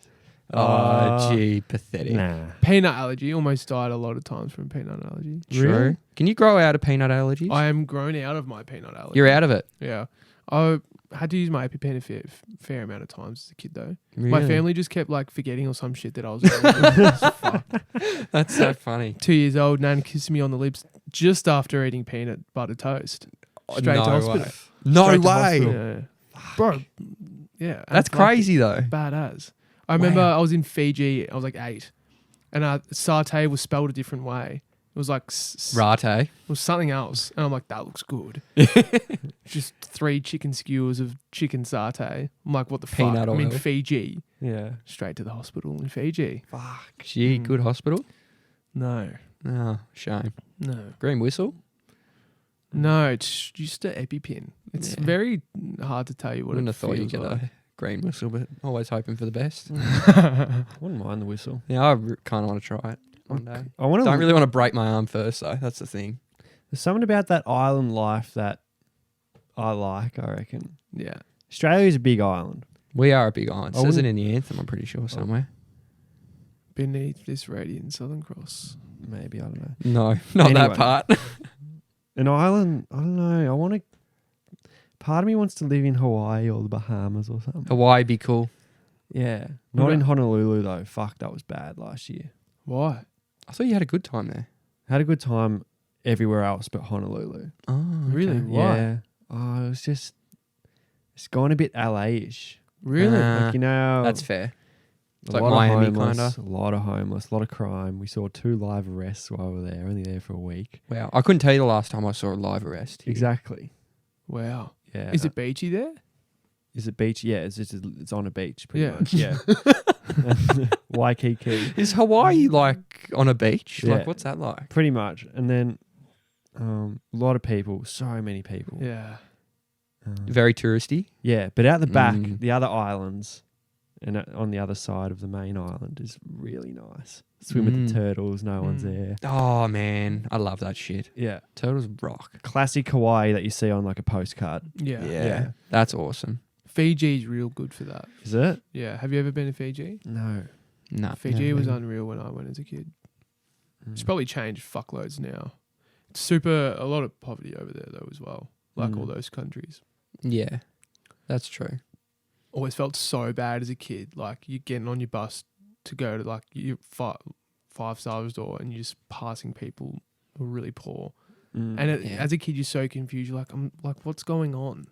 Speaker 3: not. Oh, gee, pathetic.
Speaker 1: Nah.
Speaker 2: Peanut allergy. Almost died a lot of times from peanut allergy.
Speaker 3: True.
Speaker 1: Really?
Speaker 3: Can you grow out of peanut allergies?
Speaker 2: I am grown out of my peanut allergy.
Speaker 3: You're out of it.
Speaker 2: Yeah. I had to use my EpiPen a fair amount of times as a kid though.
Speaker 3: Really?
Speaker 2: My family just kept like forgetting or some shit that I was allergic.
Speaker 3: That's so funny.
Speaker 2: 2 years old, Nan kissed me on the lips just after eating peanut butter toast. Straight to
Speaker 3: no
Speaker 2: hospital.
Speaker 3: way. No
Speaker 2: Straight to
Speaker 3: way.
Speaker 2: hospital. Yeah. Bro. Yeah.
Speaker 3: That's crazy though.
Speaker 2: Badass. I remember
Speaker 3: Wow.
Speaker 2: I was in Fiji. I was like 8, and satay was spelled a different way. It was like
Speaker 3: Rate.
Speaker 2: it was something else, and I'm like, that looks good. Just 3 chicken skewers of chicken satay. I'm like, what the
Speaker 3: Peanut
Speaker 2: fuck? I'm in
Speaker 3: oil.
Speaker 2: Fiji.
Speaker 1: Yeah.
Speaker 2: Straight to the hospital in Fiji.
Speaker 1: Fuck.
Speaker 3: Gee, good hospital.
Speaker 2: No,
Speaker 3: Oh, shame.
Speaker 2: no,
Speaker 3: Green whistle.
Speaker 2: no. It's just an EpiPen. It's
Speaker 3: Yeah.
Speaker 2: very hard to tell you what
Speaker 3: Wouldn't
Speaker 2: it
Speaker 3: have thought you'd
Speaker 2: feels
Speaker 3: get
Speaker 2: like.
Speaker 3: a green whistle, but always hoping for the best.
Speaker 1: Wouldn't mind the whistle.
Speaker 3: Yeah, I kind of want to try it one day.
Speaker 1: I want to.
Speaker 3: Don't really want to break my arm first, though. That's the thing.
Speaker 1: There's something about that island life that I like. I reckon
Speaker 2: Yeah.
Speaker 1: Australia's a big island.
Speaker 3: We are a big island.
Speaker 1: I
Speaker 3: Says it
Speaker 1: wouldn't-
Speaker 3: in the anthem, I'm pretty sure, somewhere.
Speaker 2: Beneath this radiant Southern Cross.
Speaker 1: Maybe I don't know.
Speaker 3: No, not that
Speaker 1: Anyway.
Speaker 3: part.
Speaker 1: An island. I don't know. I want to. Part of me wants to live in Hawaii or the Bahamas or something.
Speaker 3: Hawaii be cool.
Speaker 1: Yeah. Not
Speaker 2: What
Speaker 1: in
Speaker 2: about-
Speaker 1: Honolulu though. Fuck, that was bad last year.
Speaker 2: Why?
Speaker 3: I thought you had a good time there.
Speaker 1: Had a good time everywhere else but Honolulu.
Speaker 3: Oh,
Speaker 2: Really? Why?
Speaker 1: Yeah. Oh, it was just. It's gone a bit LA-ish.
Speaker 2: Really?
Speaker 3: Uh,
Speaker 1: Like, you know.
Speaker 3: That's fair. It's
Speaker 1: a
Speaker 3: like
Speaker 1: lot
Speaker 3: Miami,
Speaker 1: of homeless,
Speaker 3: kinda.
Speaker 1: A lot of homeless, a lot of crime. We saw 2 live arrests while we were there. Only there for a week.
Speaker 3: Wow. I couldn't tell you the last time I saw a live arrest. here.
Speaker 1: Exactly.
Speaker 2: Wow.
Speaker 1: Yeah.
Speaker 2: Is it beachy there?
Speaker 1: Is it beach? Yeah, it's on a beach pretty
Speaker 2: Yeah.
Speaker 1: much. Yeah. Waikiki.
Speaker 3: Is Hawaii like on a beach?
Speaker 1: Yeah.
Speaker 3: Like, what's that like?
Speaker 1: Pretty much. And then a lot of people, so many people.
Speaker 2: Yeah.
Speaker 3: Very touristy.
Speaker 1: Yeah, but out the back,
Speaker 3: Mm.
Speaker 1: the other islands and on the other side of the main island is really nice. Swim with
Speaker 3: Mm.
Speaker 1: the turtles, no one's
Speaker 2: Mm.
Speaker 1: there.
Speaker 3: Oh man, I love that shit.
Speaker 1: Yeah.
Speaker 3: Turtles rock.
Speaker 1: Classic Hawaii that you see on like a postcard.
Speaker 2: Yeah.
Speaker 1: Yeah.
Speaker 3: That's awesome.
Speaker 2: Fiji's real good for that.
Speaker 1: Is it?
Speaker 2: Yeah. Have you ever been to Fiji?
Speaker 1: No.
Speaker 3: No.
Speaker 2: Fiji
Speaker 1: never
Speaker 2: was
Speaker 1: been.
Speaker 2: unreal when I went as a kid. It's
Speaker 1: Mm.
Speaker 2: probably changed fuckloads now. It's a lot of poverty over there though as well. Like all those countries.
Speaker 3: Yeah, that's true.
Speaker 2: Always felt so bad as a kid. Like you're getting on your bus to go to like your five-star resort and you're just passing people who are really poor.
Speaker 1: Mm.
Speaker 2: And
Speaker 3: Yeah.
Speaker 2: as a kid, you're so confused. You're like, I'm like, what's going on?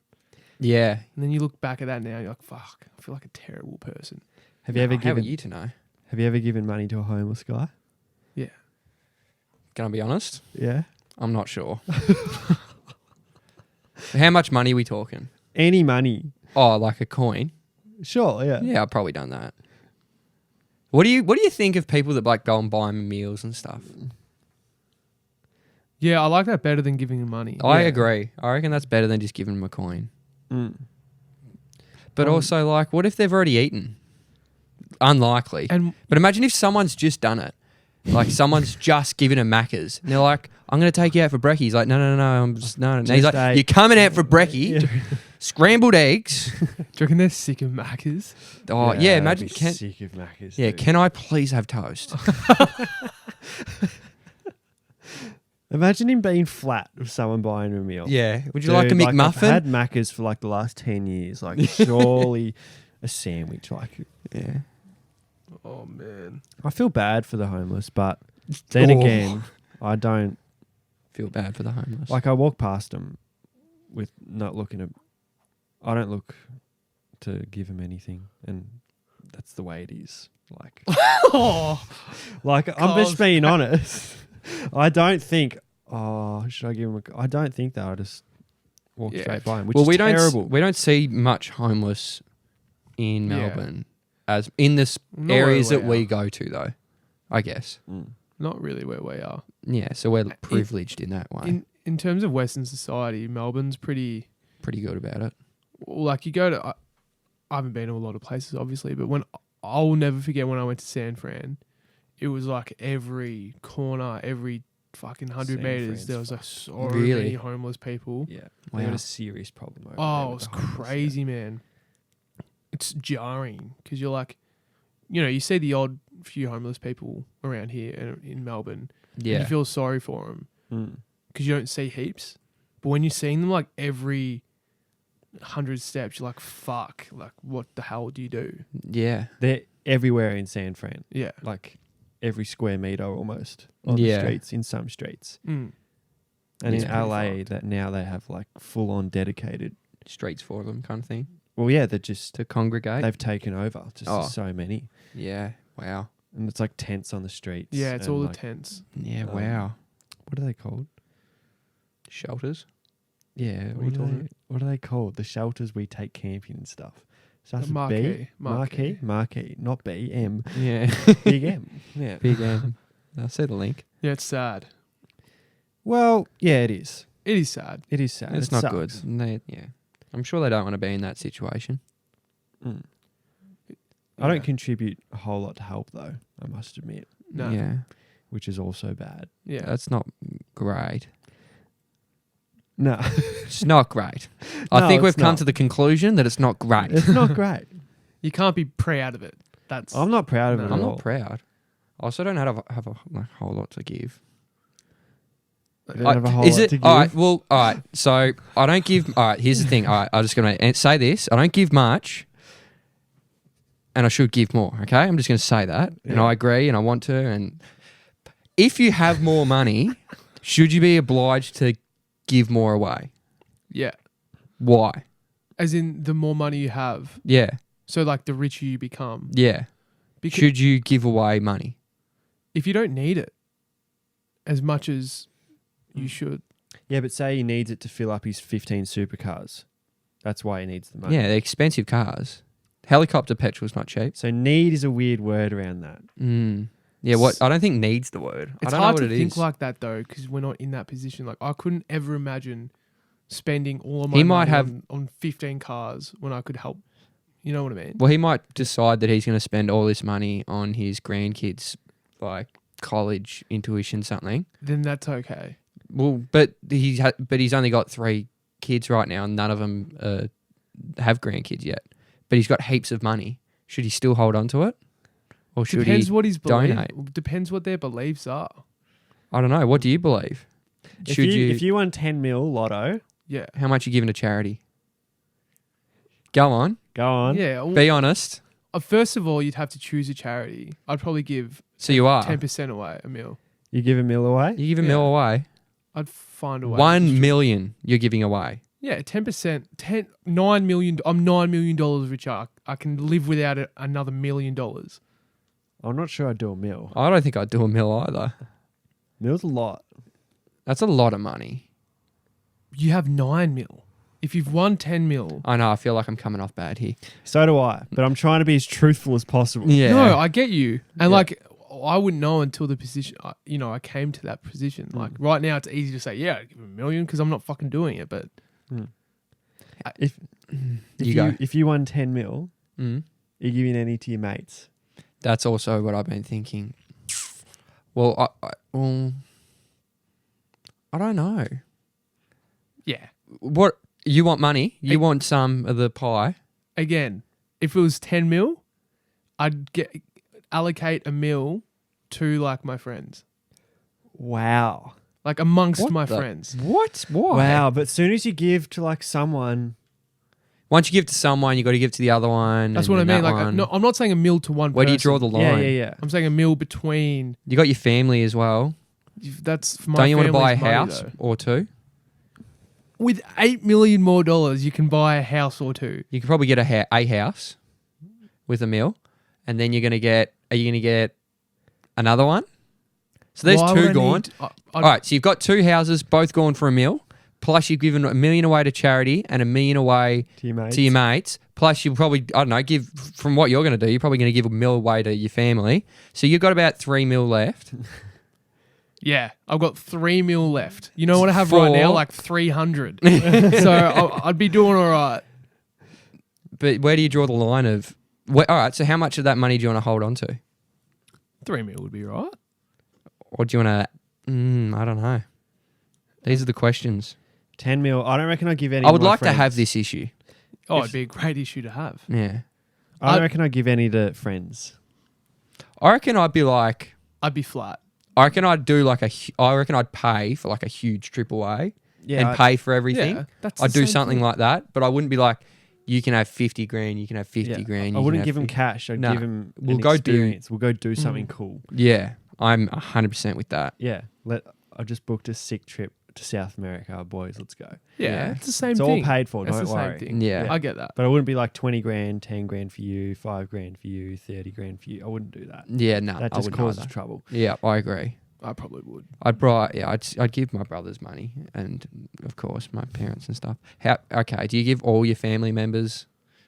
Speaker 3: Yeah.
Speaker 2: And then you look back at that now, you're like, fuck, I feel like a terrible person.
Speaker 1: Have you ever
Speaker 3: How are
Speaker 1: given
Speaker 3: you to know?
Speaker 1: Have you ever given money to a homeless guy?
Speaker 2: Yeah.
Speaker 3: Can I be honest?
Speaker 1: Yeah.
Speaker 3: I'm not sure. How much money are we talking?
Speaker 1: Any money.
Speaker 3: Oh, like a coin?
Speaker 1: Sure, yeah.
Speaker 3: Yeah, I've probably done that. What do you think of people that like go and buy them meals and stuff?
Speaker 2: Yeah, I like that better than giving them money.
Speaker 3: I
Speaker 1: Yeah.
Speaker 3: agree. I reckon that's better than just giving them a coin.
Speaker 1: Mm.
Speaker 3: But also, like, what if they've already eaten? Unlikely.
Speaker 2: And
Speaker 3: But imagine if someone's just done it. Like, someone's just given him Macca's. And they're like, I'm going to take you out for brekkie. He's like, no. I'm just, no. And he's
Speaker 1: Just
Speaker 3: like,
Speaker 1: ate.
Speaker 3: you're coming out for brekkie.
Speaker 1: Yeah.
Speaker 3: Scrambled eggs.
Speaker 2: Do you reckon they're sick of Maccas?
Speaker 3: Oh yeah,
Speaker 1: I'd
Speaker 3: imagine.
Speaker 1: be
Speaker 3: Can,
Speaker 1: sick of Macca's.
Speaker 3: yeah,
Speaker 1: dude.
Speaker 3: can I please have toast?
Speaker 1: Imagine him being flat with someone buying him a meal.
Speaker 3: Yeah. Would you like a
Speaker 1: Dude, I've
Speaker 3: McMuffin?
Speaker 1: had Macca's for like the last 10 years. Like, surely a sandwich. Like,
Speaker 3: Yeah.
Speaker 2: Oh man.
Speaker 1: I feel bad for the homeless, but then
Speaker 3: Oh.
Speaker 1: again, I don't.
Speaker 3: Feel bad for the homeless.
Speaker 1: Like, I walk past them with not looking at. I don't look to give them anything, and that's the way it is. Like,
Speaker 2: Oh.
Speaker 1: like I'm
Speaker 2: Carl's
Speaker 1: just being honest. I don't think. Oh, should I give them? I don't think that. I just walk
Speaker 2: Yeah.
Speaker 1: straight by them, which
Speaker 3: well,
Speaker 1: is
Speaker 3: we
Speaker 1: terrible.
Speaker 3: don't see much homeless in
Speaker 2: Yeah.
Speaker 3: Melbourne as in the
Speaker 2: Not where
Speaker 3: areas
Speaker 2: we
Speaker 3: that we
Speaker 2: are.
Speaker 3: go to though. I guess.
Speaker 1: Mm.
Speaker 2: Not really where we are.
Speaker 3: Yeah, so we're privileged in that way.
Speaker 2: In terms of Western society, Melbourne's pretty.
Speaker 3: Pretty good about it.
Speaker 2: Like you go to. I haven't been to a lot of places, obviously, but I'll never forget when I went to San Fran. It was like every corner, every fucking 100
Speaker 1: San
Speaker 2: meters,
Speaker 1: Fran's
Speaker 2: there was like so
Speaker 3: Really?
Speaker 2: many homeless people.
Speaker 1: Yeah,
Speaker 3: Wow.
Speaker 1: they got a serious problem. Over
Speaker 2: Oh,
Speaker 1: there
Speaker 2: it
Speaker 1: with
Speaker 2: was
Speaker 1: the homeless,
Speaker 2: crazy, man. It's jarring because you're like, you see the odd few homeless people around here in Melbourne. And
Speaker 3: Yeah.
Speaker 2: you feel sorry for them
Speaker 1: Mm.
Speaker 2: because you don't see heaps. But when you're seeing them like every 100 steps, you're like, fuck, like what the hell do you do?
Speaker 3: Yeah.
Speaker 1: They're everywhere in San Fran,
Speaker 2: Yeah.
Speaker 1: like every square meter almost on
Speaker 3: Yeah.
Speaker 1: the streets. In some streets,
Speaker 2: Mm.
Speaker 1: and
Speaker 2: It's
Speaker 1: in
Speaker 2: pretty
Speaker 1: LA,
Speaker 2: fucked.
Speaker 1: that now they have like full on dedicated.
Speaker 3: Streets for them kind of thing.
Speaker 1: Well, yeah, they're just
Speaker 3: To congregate.
Speaker 1: they've taken over. Just
Speaker 3: Oh.
Speaker 1: there's so many,
Speaker 3: Yeah. Wow.
Speaker 1: and it's like tents on the streets.
Speaker 2: Yeah, it's
Speaker 1: and
Speaker 2: all the
Speaker 1: like,
Speaker 2: tents.
Speaker 3: Yeah,
Speaker 1: Um,
Speaker 3: wow.
Speaker 1: What are they called?
Speaker 3: Shelters.
Speaker 1: Yeah,
Speaker 2: What are you talking
Speaker 1: what are they called? The shelters we take camping and stuff. Starts with
Speaker 2: Marquee.
Speaker 1: B. Marquee, not B. M.
Speaker 3: Yeah.
Speaker 1: Big M. Yeah.
Speaker 3: Big M. I'll see the link.
Speaker 2: Yeah, it's sad.
Speaker 1: Well, yeah, it is.
Speaker 2: It is sad.
Speaker 1: It is sad.
Speaker 3: It's
Speaker 1: It
Speaker 3: not
Speaker 1: sucks.
Speaker 3: good. Yeah. I'm sure they don't want to be in that situation.
Speaker 1: Mm. I
Speaker 2: Yeah.
Speaker 1: don't contribute a whole lot to help, though, I must admit,
Speaker 2: No.
Speaker 3: Yeah.
Speaker 1: which is also bad.
Speaker 2: Yeah.
Speaker 3: That's not great.
Speaker 1: No,
Speaker 3: It's not great. I
Speaker 1: No,
Speaker 3: think we've
Speaker 1: it's
Speaker 3: come
Speaker 1: not.
Speaker 3: to the conclusion that it's not great.
Speaker 1: it's not great.
Speaker 2: You can't be proud of it. That's
Speaker 1: I'm not proud of
Speaker 2: No.
Speaker 1: it
Speaker 3: I'm
Speaker 1: at all.
Speaker 3: not proud. I also don't have a like, whole lot to give.
Speaker 1: You don't have a whole
Speaker 3: Is
Speaker 1: lot
Speaker 3: it
Speaker 1: to give.
Speaker 3: all right? Well, all right. So I don't give. All right. Here's the thing. All right. I'm just going to say this. I don't give much, and I should give more. Okay. I'm just going to say that, and
Speaker 1: Yeah.
Speaker 3: I agree, and I want to. And if you have more money, should you be obliged to give more away?
Speaker 2: Yeah.
Speaker 3: Why?
Speaker 2: As in the more money you have,
Speaker 3: Yeah.
Speaker 2: so like the richer you become.
Speaker 3: Yeah.
Speaker 2: Because
Speaker 3: Should you give away money?
Speaker 2: if you don't need it as much as you
Speaker 1: Mm.
Speaker 2: should.
Speaker 1: Yeah, but say he needs it to fill up his 15 supercars. That's why he needs the money.
Speaker 3: Yeah, they're expensive cars. Helicopter petrol's not cheap.
Speaker 1: So need is a weird word around that.
Speaker 3: Mm. Yeah, what? I don't think needs the word. I
Speaker 2: It's
Speaker 3: don't
Speaker 2: hard
Speaker 3: know
Speaker 2: to
Speaker 3: what it
Speaker 2: think
Speaker 3: is.
Speaker 2: like that though, because we're not in that position. Like I couldn't ever imagine spending all of my
Speaker 3: He might
Speaker 2: money
Speaker 3: have-
Speaker 2: on 15 cars when I could help. You know what I mean?
Speaker 3: Well, he might decide that he's going to spend all this money on his grandkids, like college intuition something.
Speaker 2: Then that's okay.
Speaker 3: Well, but he's only got 3 kids right now, and none of them have grandkids yet. But he's got heaps of money. Should he still hold on to it, or should
Speaker 2: Depends
Speaker 3: he?
Speaker 2: what his belief.
Speaker 3: donate?
Speaker 2: Depends what their beliefs are.
Speaker 3: I don't know. What do you believe?
Speaker 1: If
Speaker 3: Should you?
Speaker 1: if you won 10 mil lotto,
Speaker 2: Yeah.
Speaker 3: How much you giving to charity? Go on.
Speaker 1: go on.
Speaker 2: Yeah. Well,
Speaker 3: Be honest.
Speaker 2: first of all, you'd have to choose a charity. I'd probably give
Speaker 3: So you are.
Speaker 2: 10% away, a mil.
Speaker 1: You give a mil away?
Speaker 3: You give a mil
Speaker 2: Yeah.
Speaker 3: away.
Speaker 2: I'd find a way.
Speaker 3: 1 million you're giving away.
Speaker 2: Yeah, 10%. 9 million. I'm $9 million richer. I can live without another $1 million.
Speaker 1: I'm not sure I'd do a mil.
Speaker 3: I don't think I'd do a mil either.
Speaker 1: Mil's a lot.
Speaker 3: That's a lot of money.
Speaker 2: You have 9 mil. If you've won 10 mil.
Speaker 3: I know. I feel like I'm coming off bad here.
Speaker 1: So do I. But I'm trying to be as truthful as possible.
Speaker 3: Yeah.
Speaker 2: No, I get you. And
Speaker 1: Yeah.
Speaker 2: like, I wouldn't know until the position, I came to that position. Like right now, it's easy to say, yeah, I'd give him $1 million because I'm not fucking doing it. But
Speaker 1: If
Speaker 3: You go.
Speaker 1: if you won 10 mil,
Speaker 3: Mm.
Speaker 1: you're giving any to your mates.
Speaker 3: That's also what I've been thinking. Well, I don't know.
Speaker 2: yeah,
Speaker 3: What You want money? You want some of the pie?
Speaker 2: Again, if it was 10 mil, I'd allocate a mil to like my friends,
Speaker 1: Wow.
Speaker 2: like amongst
Speaker 3: What
Speaker 2: my
Speaker 3: the-
Speaker 2: friends.
Speaker 3: What? Why?
Speaker 1: Wow. But as soon as you give to like someone,
Speaker 3: Once you give to someone, you got to give to the other one.
Speaker 2: That's
Speaker 3: and
Speaker 2: what I
Speaker 3: then
Speaker 2: mean.
Speaker 3: that
Speaker 2: Like,
Speaker 3: one.
Speaker 2: no, I'm not saying a mil to one
Speaker 3: Where
Speaker 2: person.
Speaker 3: do you draw the line?
Speaker 1: yeah.
Speaker 2: I'm saying a mil between.
Speaker 3: You got your family as well.
Speaker 2: That's for my
Speaker 3: Don't you want to buy a
Speaker 2: family's money,
Speaker 3: house
Speaker 2: though.
Speaker 3: or two?
Speaker 2: With $8 million more, you can buy a house or two.
Speaker 3: You could probably get a house with a mil, and then you're gonna get. Are you gonna get another one? So there's
Speaker 2: Why would
Speaker 3: two
Speaker 2: I
Speaker 3: gone.
Speaker 2: need-
Speaker 3: All right, so you've got two houses, both gone for a mil. Plus you've given $1 million away to charity and $1 million away
Speaker 1: to your mates.
Speaker 3: to your mates. Plus you'll probably, I don't know, give from what you're going to do, you're probably going to give $1 million away to your family. So you've got about $3 million left.
Speaker 2: Yeah, I've got $3 million left. You know what I have
Speaker 3: Four.
Speaker 2: right now? Like 300. So I'd be doing all right.
Speaker 3: But where do you draw the line of? All right, so how much of that money do you want to hold on to?
Speaker 2: $3 million would be right.
Speaker 3: Or do you want to? I don't know. These are the questions.
Speaker 1: 10 mil. I don't reckon I'd give any.
Speaker 3: I would
Speaker 1: to my
Speaker 3: like to
Speaker 1: friends.
Speaker 3: have this issue.
Speaker 2: Oh, it'd be a great issue to have.
Speaker 3: Yeah.
Speaker 1: I don't
Speaker 2: I'd-
Speaker 1: reckon I'd give any to friends.
Speaker 3: I reckon I'd be like,
Speaker 2: I'd be flat.
Speaker 3: I reckon I'd do like I reckon I'd pay for like a huge trip away
Speaker 1: Yeah.
Speaker 3: and pay for everything.
Speaker 2: Yeah, that's
Speaker 3: I'd
Speaker 2: the
Speaker 3: do
Speaker 2: same
Speaker 3: something
Speaker 2: thing.
Speaker 3: like that, but I wouldn't be like, you can have 50 grand, you can have 50 grand.
Speaker 1: I
Speaker 3: you
Speaker 1: wouldn't
Speaker 3: can
Speaker 1: give
Speaker 3: have
Speaker 1: them
Speaker 3: 50
Speaker 1: cash. I'd
Speaker 3: No.
Speaker 1: give them
Speaker 3: We'll
Speaker 1: an
Speaker 3: go do-
Speaker 1: experience. We'll go do something cool.
Speaker 3: Yeah, I'm 100% with that.
Speaker 1: Yeah. I just booked a sick trip to South America, boys. Let's go.
Speaker 2: Yeah,
Speaker 3: Yeah.
Speaker 2: it's the same
Speaker 1: It's
Speaker 2: thing.
Speaker 1: all paid for.
Speaker 2: It's
Speaker 1: Don't
Speaker 2: the
Speaker 1: worry.
Speaker 2: same thing.
Speaker 3: Yeah.
Speaker 2: I get that.
Speaker 1: But I wouldn't be like 20 grand, 10 grand for you, 5 grand for you, 30 grand for you. I wouldn't do that.
Speaker 3: Yeah, no,
Speaker 1: That
Speaker 3: I
Speaker 1: just
Speaker 3: wouldn't
Speaker 1: causes
Speaker 3: either.
Speaker 1: trouble.
Speaker 3: Yeah, I agree.
Speaker 2: I probably would.
Speaker 3: I'd give my brothers money and of course my parents and stuff. Okay, do you give all your family members,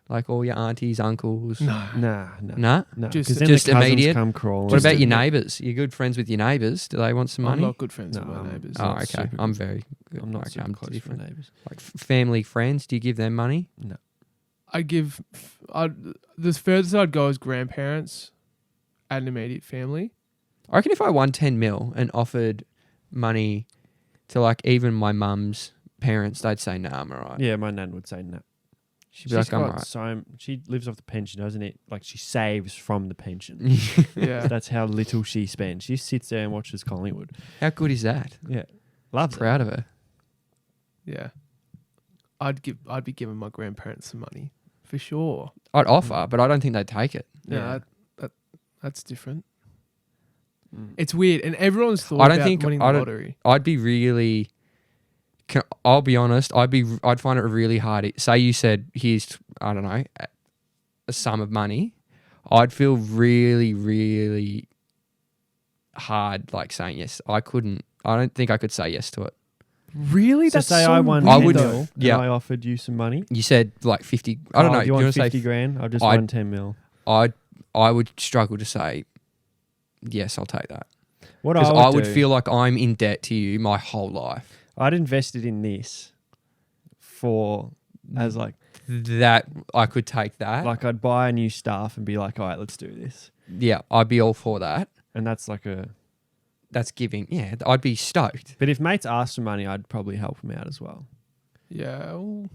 Speaker 3: like all your aunties, uncles?
Speaker 2: No.
Speaker 1: Nah.
Speaker 3: No?
Speaker 1: No.
Speaker 2: Just-
Speaker 1: 'Cause then
Speaker 3: just
Speaker 1: the cousins
Speaker 3: immediate?
Speaker 1: come crawling.
Speaker 3: What about
Speaker 2: Just
Speaker 3: your
Speaker 2: a-
Speaker 3: neighbours? You're good friends with your neighbours. Do they want some
Speaker 2: I'm
Speaker 3: money?
Speaker 2: not good friends with
Speaker 1: No,
Speaker 2: my neighbours.
Speaker 3: Oh,
Speaker 1: not
Speaker 3: okay.
Speaker 1: super
Speaker 3: I'm
Speaker 1: good.
Speaker 3: very good.
Speaker 1: I'm not
Speaker 3: Okay,
Speaker 1: super
Speaker 3: I'm
Speaker 1: close
Speaker 3: different.
Speaker 1: with neighbours.
Speaker 3: Like family, friends, do you give them money?
Speaker 1: No.
Speaker 2: I give. The furthest I'd go is grandparents and immediate family.
Speaker 3: I reckon if I won 10 mil and offered money to like even my mum's parents, they'd say, nah, I'm alright.
Speaker 1: Yeah, my nan would say no.
Speaker 3: She'd be like, I'm alright.
Speaker 1: She lives off the pension, doesn't it? Like she saves from the pension.
Speaker 2: Yeah.
Speaker 1: That's how little she spends. She sits there and watches Collingwood.
Speaker 3: How good is that?
Speaker 1: Yeah. Loves it.
Speaker 3: Proud of her.
Speaker 2: Yeah. I'd be giving my grandparents some money for sure.
Speaker 3: I'd offer, but I don't think they'd take it.
Speaker 2: Yeah,
Speaker 1: Yeah.
Speaker 2: that's different.
Speaker 1: Mm.
Speaker 2: It's weird, and everyone's thought
Speaker 3: I don't
Speaker 2: about
Speaker 3: think-
Speaker 2: winning
Speaker 3: I
Speaker 2: the
Speaker 3: don't-
Speaker 2: lottery.
Speaker 3: I'd be really. I'll be honest. I'd find it really hard. Say you said here's I don't know a sum of money. I'd feel really, really hard like saying yes. I couldn't. I don't think I could say yes to it.
Speaker 2: Really?
Speaker 1: So
Speaker 2: That's
Speaker 1: say
Speaker 2: so
Speaker 1: I won
Speaker 2: weird,
Speaker 3: I would-
Speaker 1: mil
Speaker 3: yeah.
Speaker 1: and I offered you some money.
Speaker 3: You said like 50. I don't know.
Speaker 1: Do you
Speaker 3: Do
Speaker 1: want
Speaker 3: to
Speaker 1: 50
Speaker 3: say?
Speaker 1: grand? I just
Speaker 3: I'd-
Speaker 1: won 10 mil.
Speaker 3: I would struggle to say yes. I'll take that
Speaker 1: What
Speaker 3: because
Speaker 1: I
Speaker 3: I would
Speaker 1: do,
Speaker 3: feel like I'm in debt to you my whole life.
Speaker 1: I'd invested in this for as like
Speaker 3: That I could take that.
Speaker 1: I'd buy a new staff and be like, all right, let's do this.
Speaker 3: Yeah, I'd be all for that.
Speaker 1: And that's like a.
Speaker 3: That's giving. Yeah, I'd be stoked.
Speaker 1: But if mates asked for money, I'd probably help them out as well.
Speaker 2: Yeah. Well,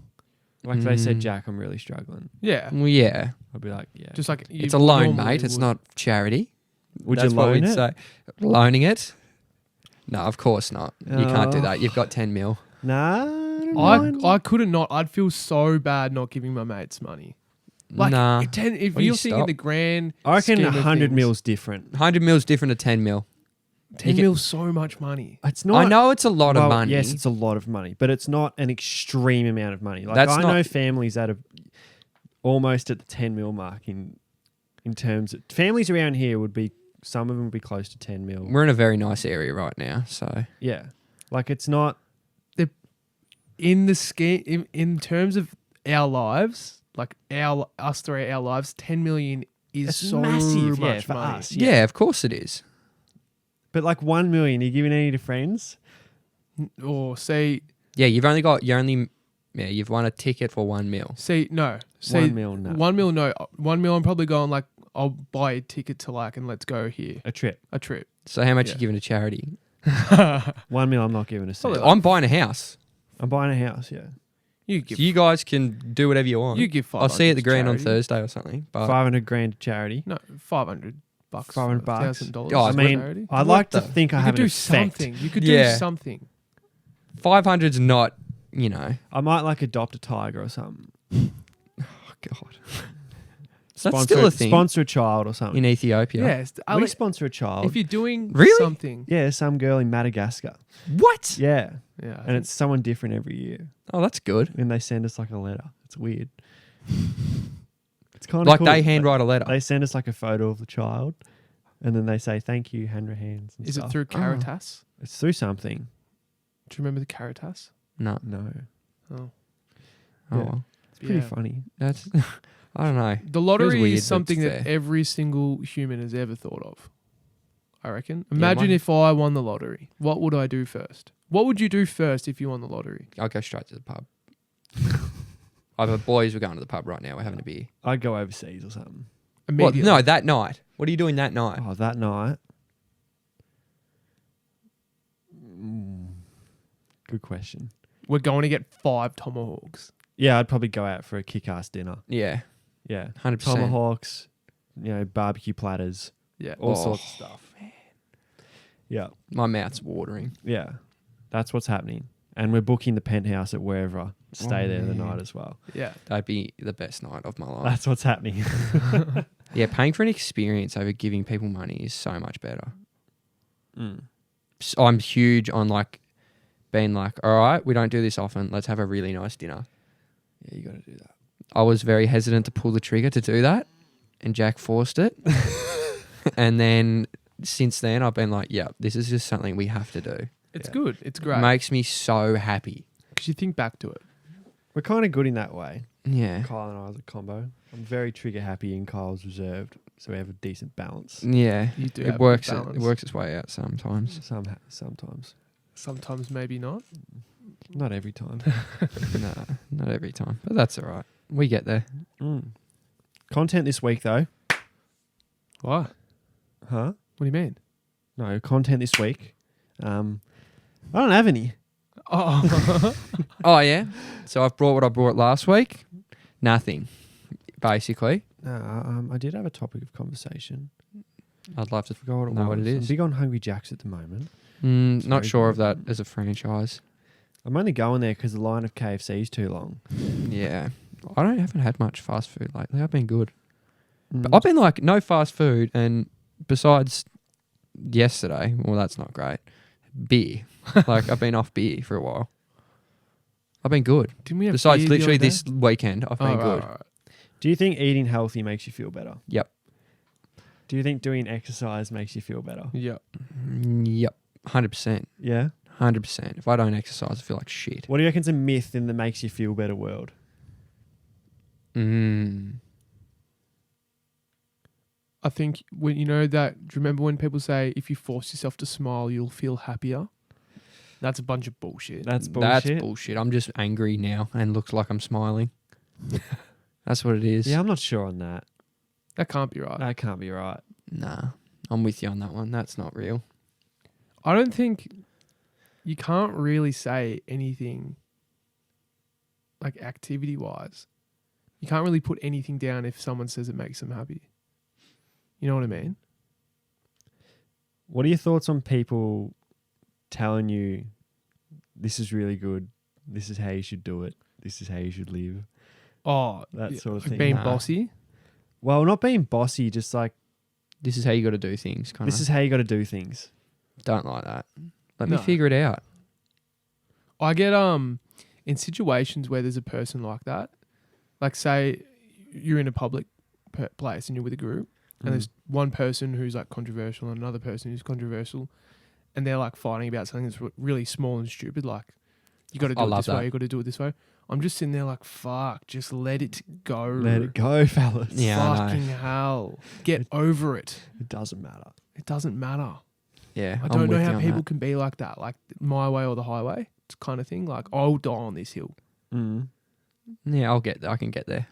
Speaker 1: Like if they said,
Speaker 3: Mm.
Speaker 1: Jack, I'm really struggling.
Speaker 2: yeah.
Speaker 3: Well, yeah.
Speaker 1: I'd be like, yeah.
Speaker 2: Just like
Speaker 3: It's a loan,
Speaker 2: normally
Speaker 3: mate. It's
Speaker 2: would.
Speaker 3: not charity.
Speaker 1: Would
Speaker 3: That's
Speaker 1: you
Speaker 3: what
Speaker 1: loan
Speaker 3: we'd
Speaker 1: it?
Speaker 3: say. Loaning it? No, of course not. You can't do
Speaker 1: Oh.
Speaker 3: that. You've got 10 mil.
Speaker 1: Nah. don't mind.
Speaker 2: I couldn't not. I'd feel so bad not giving my mates money. Like
Speaker 3: Nah.
Speaker 2: if
Speaker 3: Why
Speaker 2: you're
Speaker 3: do you
Speaker 2: thinking
Speaker 3: stop?
Speaker 2: the grand,
Speaker 1: I reckon
Speaker 2: scheme of
Speaker 1: 100
Speaker 2: things,
Speaker 1: mil's different.
Speaker 3: 100 mil's different to 10 mil.
Speaker 2: 10
Speaker 3: You
Speaker 2: mil's so much money.
Speaker 1: It's not.
Speaker 3: I know it's a lot of
Speaker 1: well,
Speaker 3: money.
Speaker 1: Yes, it's a lot of money, but it's not an extreme amount of money. Like
Speaker 3: That's
Speaker 1: I
Speaker 3: not-
Speaker 1: know families that are almost at the 10 mil mark in terms of families around here would be, some of them would be close to 10 mil.
Speaker 3: We're in a very nice area right now, so
Speaker 1: Yeah. Like it's not.
Speaker 2: In the scheme, in terms of our lives, like us three, our lives, 10 million is
Speaker 1: It's
Speaker 2: so
Speaker 1: massive, yeah,
Speaker 2: much
Speaker 1: for
Speaker 2: money.
Speaker 1: us.
Speaker 3: yeah. Of course it is.
Speaker 1: But like 1 million, you giving any to friends?
Speaker 2: Or say
Speaker 3: Yeah, you've won a ticket for 1 mil.
Speaker 2: no,
Speaker 1: 1 mil, no.
Speaker 2: 1 mil, no, 1 mil. I'm probably going like I'll buy a ticket to like and let's go here,
Speaker 1: A trip.
Speaker 2: a trip.
Speaker 3: So how much
Speaker 2: Yeah.
Speaker 3: you giving to charity?
Speaker 1: 1 mil, I'm not giving a cent.
Speaker 2: Probably
Speaker 3: I'm buying a house.
Speaker 1: I'm buying a house, yeah.
Speaker 2: You give
Speaker 3: So you guys can do whatever you want.
Speaker 2: you give 500.
Speaker 3: I'll see you at the
Speaker 2: to
Speaker 3: Grand on
Speaker 2: charity.
Speaker 3: Thursday or something. But
Speaker 1: 500 grand to charity.
Speaker 2: No, $500.
Speaker 1: $500 bucks?
Speaker 2: $1,000.
Speaker 3: Oh,
Speaker 1: I
Speaker 2: to
Speaker 1: mean,
Speaker 2: charity.
Speaker 1: I'd
Speaker 3: What
Speaker 1: like to
Speaker 3: the-
Speaker 1: think I
Speaker 2: You
Speaker 1: have
Speaker 2: could
Speaker 1: an
Speaker 2: do
Speaker 1: effect.
Speaker 2: something. You could
Speaker 3: Yeah.
Speaker 2: do something.
Speaker 3: 500's not, you know.
Speaker 1: I might like adopt a tiger or something.
Speaker 3: Oh God. That's still a thing
Speaker 1: Sponsor a child or something.
Speaker 3: in Ethiopia.
Speaker 2: Yes.
Speaker 1: We sponsor a child.
Speaker 2: if you're doing
Speaker 3: Really?
Speaker 2: something.
Speaker 1: Yeah, some girl in Madagascar.
Speaker 3: What?
Speaker 1: Yeah.
Speaker 2: Yeah.
Speaker 1: And it's someone different every year.
Speaker 3: Oh, that's good.
Speaker 1: And they send us like a letter. It's weird. It's kind of
Speaker 3: Like
Speaker 1: cool.
Speaker 3: they handwrite a letter.
Speaker 1: They send us like a photo of the child, and then they say thank you, hand your hands. And
Speaker 2: Is it
Speaker 1: stuff.
Speaker 2: through Caritas?
Speaker 1: It's through something.
Speaker 2: Do you remember the Caritas?
Speaker 3: No.
Speaker 1: No,
Speaker 2: Oh.
Speaker 3: Oh,
Speaker 1: Yeah.
Speaker 3: well.
Speaker 1: it's pretty
Speaker 2: Yeah.
Speaker 1: funny.
Speaker 3: That's. I don't know.
Speaker 2: The lottery
Speaker 3: weird,
Speaker 2: is something
Speaker 3: but
Speaker 2: that
Speaker 3: it's there.
Speaker 2: every single human has ever thought of. I reckon.
Speaker 3: Yeah,
Speaker 2: Imagine
Speaker 3: mine-
Speaker 2: if I won the lottery. What would I do first? What would you do first if you won the lottery?
Speaker 3: I'll go straight to the pub. Either boys, we're going to the pub right now. We're having a beer.
Speaker 1: I'd go overseas or something.
Speaker 3: What?
Speaker 2: Immediately.
Speaker 3: No, that night. What are you doing that night?
Speaker 1: Oh, that night. Good question.
Speaker 2: We're going to get 5 tomahawks.
Speaker 1: Yeah, I'd probably go out for a kick-ass dinner.
Speaker 3: Yeah,
Speaker 1: Yeah,
Speaker 3: 100%.
Speaker 1: tomahawks, barbecue platters,
Speaker 2: Yeah.
Speaker 1: all
Speaker 3: Oh,
Speaker 1: sorts of stuff. Yeah,
Speaker 3: My mouth's watering.
Speaker 1: yeah, that's what's happening. And we're booking the penthouse at wherever. Stay there the
Speaker 3: man.
Speaker 1: night as well.
Speaker 2: Yeah.
Speaker 3: That'd be the best night of my life.
Speaker 1: That's what's happening.
Speaker 3: Yeah, paying for an experience over giving people money is so much better.
Speaker 1: Mm.
Speaker 3: I'm huge on like being like, all right, we don't do this often. Let's have a really nice dinner.
Speaker 1: Yeah, you got to do that.
Speaker 3: I was very hesitant to pull the trigger to do that, and Jack forced it. And then since then, I've been like, yeah, this is just something we have to do.
Speaker 2: It's
Speaker 1: Yeah.
Speaker 2: good. It's
Speaker 3: It
Speaker 2: great.
Speaker 3: makes me so happy.
Speaker 2: Because you think back to it.
Speaker 1: We're kind of good in that way.
Speaker 3: Yeah.
Speaker 1: Kyle and I as a combo. I'm very trigger happy and Kyle's reserved, so we have a decent balance.
Speaker 3: Yeah.
Speaker 2: You do
Speaker 3: It
Speaker 2: have
Speaker 3: works.
Speaker 2: good
Speaker 3: It
Speaker 2: balance.
Speaker 3: works its way out sometimes.
Speaker 1: Sometimes,
Speaker 2: Sometimes maybe not.
Speaker 1: not every time.
Speaker 3: No, not every time, but that's all right. We get there.
Speaker 1: Content this week though,
Speaker 2: Why?
Speaker 1: huh?
Speaker 2: What do you mean?
Speaker 1: No, content this week. I don't have any.
Speaker 2: Oh.
Speaker 3: Oh yeah. So I've brought what I brought last week. Nothing, basically.
Speaker 1: No, I did have a topic of conversation.
Speaker 3: I'd love to
Speaker 1: Forgot what it
Speaker 3: know
Speaker 1: was.
Speaker 3: what it
Speaker 1: I'm
Speaker 3: is.
Speaker 1: big on Hungry Jacks at the moment.
Speaker 3: Not
Speaker 1: very
Speaker 3: sure of
Speaker 1: good.
Speaker 3: that as a franchise.
Speaker 1: I'm only going there because the line of KFC is too long.
Speaker 3: Yeah. I haven't had much fast food lately. I've been good.
Speaker 1: Mm.
Speaker 3: But I've been like, no fast food. And besides yesterday, well, that's not great. Beer. Like, I've been off beer for a while. I've been good.
Speaker 2: Didn't we have
Speaker 3: Besides
Speaker 2: beer the
Speaker 3: literally
Speaker 2: other day?
Speaker 3: this weekend, I've been
Speaker 2: Oh,
Speaker 3: good.
Speaker 2: right.
Speaker 1: Do you think eating healthy makes you feel better?
Speaker 3: Yep.
Speaker 1: Do you think doing exercise makes you feel better?
Speaker 2: Yeah.
Speaker 3: Yep. 100%.
Speaker 1: Yeah.
Speaker 3: 100%. If I don't exercise, I feel like shit.
Speaker 1: What do you reckon's a myth in the makes you feel better world?
Speaker 2: I think when you know that, do you remember when people say if you force yourself to smile, you'll feel happier? That's a bunch of bullshit.
Speaker 1: That's bullshit.
Speaker 3: That's bullshit. I'm just angry now and looks like I'm smiling. That's what it is.
Speaker 1: Yeah, I'm not sure on that.
Speaker 2: That can't be right.
Speaker 1: That can't be right.
Speaker 3: Nah. I'm with you on that one. That's not real.
Speaker 2: I don't think you can't really say anything like activity wise. You can't really put anything down if someone says it makes them happy. You know what I mean?
Speaker 1: What are your thoughts on people telling you this is really good, this is how you should do it, this is how you should live?
Speaker 2: Oh,
Speaker 1: That sort of
Speaker 2: like
Speaker 1: thing.
Speaker 2: being
Speaker 3: Nah.
Speaker 2: bossy.
Speaker 1: Well, not being bossy, just like
Speaker 3: This is how you got to do things. Kind
Speaker 1: this is how you got to do things.
Speaker 3: Don't like that. Let
Speaker 2: No.
Speaker 3: me figure it out.
Speaker 2: I get in situations where there's a person like that, like say you're in a public place and you're with a group, and there's one person who's like controversial and another person who's controversial, and they're like fighting about something that's really small and stupid, like you got to do
Speaker 3: I
Speaker 2: it
Speaker 3: love
Speaker 2: this way,
Speaker 3: that.
Speaker 2: you got to do it this way. I'm just sitting there like, fuck, just let it go.
Speaker 1: Let it go, fellas.
Speaker 3: Yeah, I know.
Speaker 2: Fucking hell. Get over it.
Speaker 1: It doesn't matter.
Speaker 2: It doesn't matter.
Speaker 3: Yeah.
Speaker 2: I
Speaker 3: I'm
Speaker 2: don't know
Speaker 3: with you
Speaker 2: how
Speaker 3: on
Speaker 2: people
Speaker 3: that.
Speaker 2: can be like that, like my way or the highway. It's kind of thing. Like, I'll die on this hill.
Speaker 3: Yeah, I'll get there. I can get there.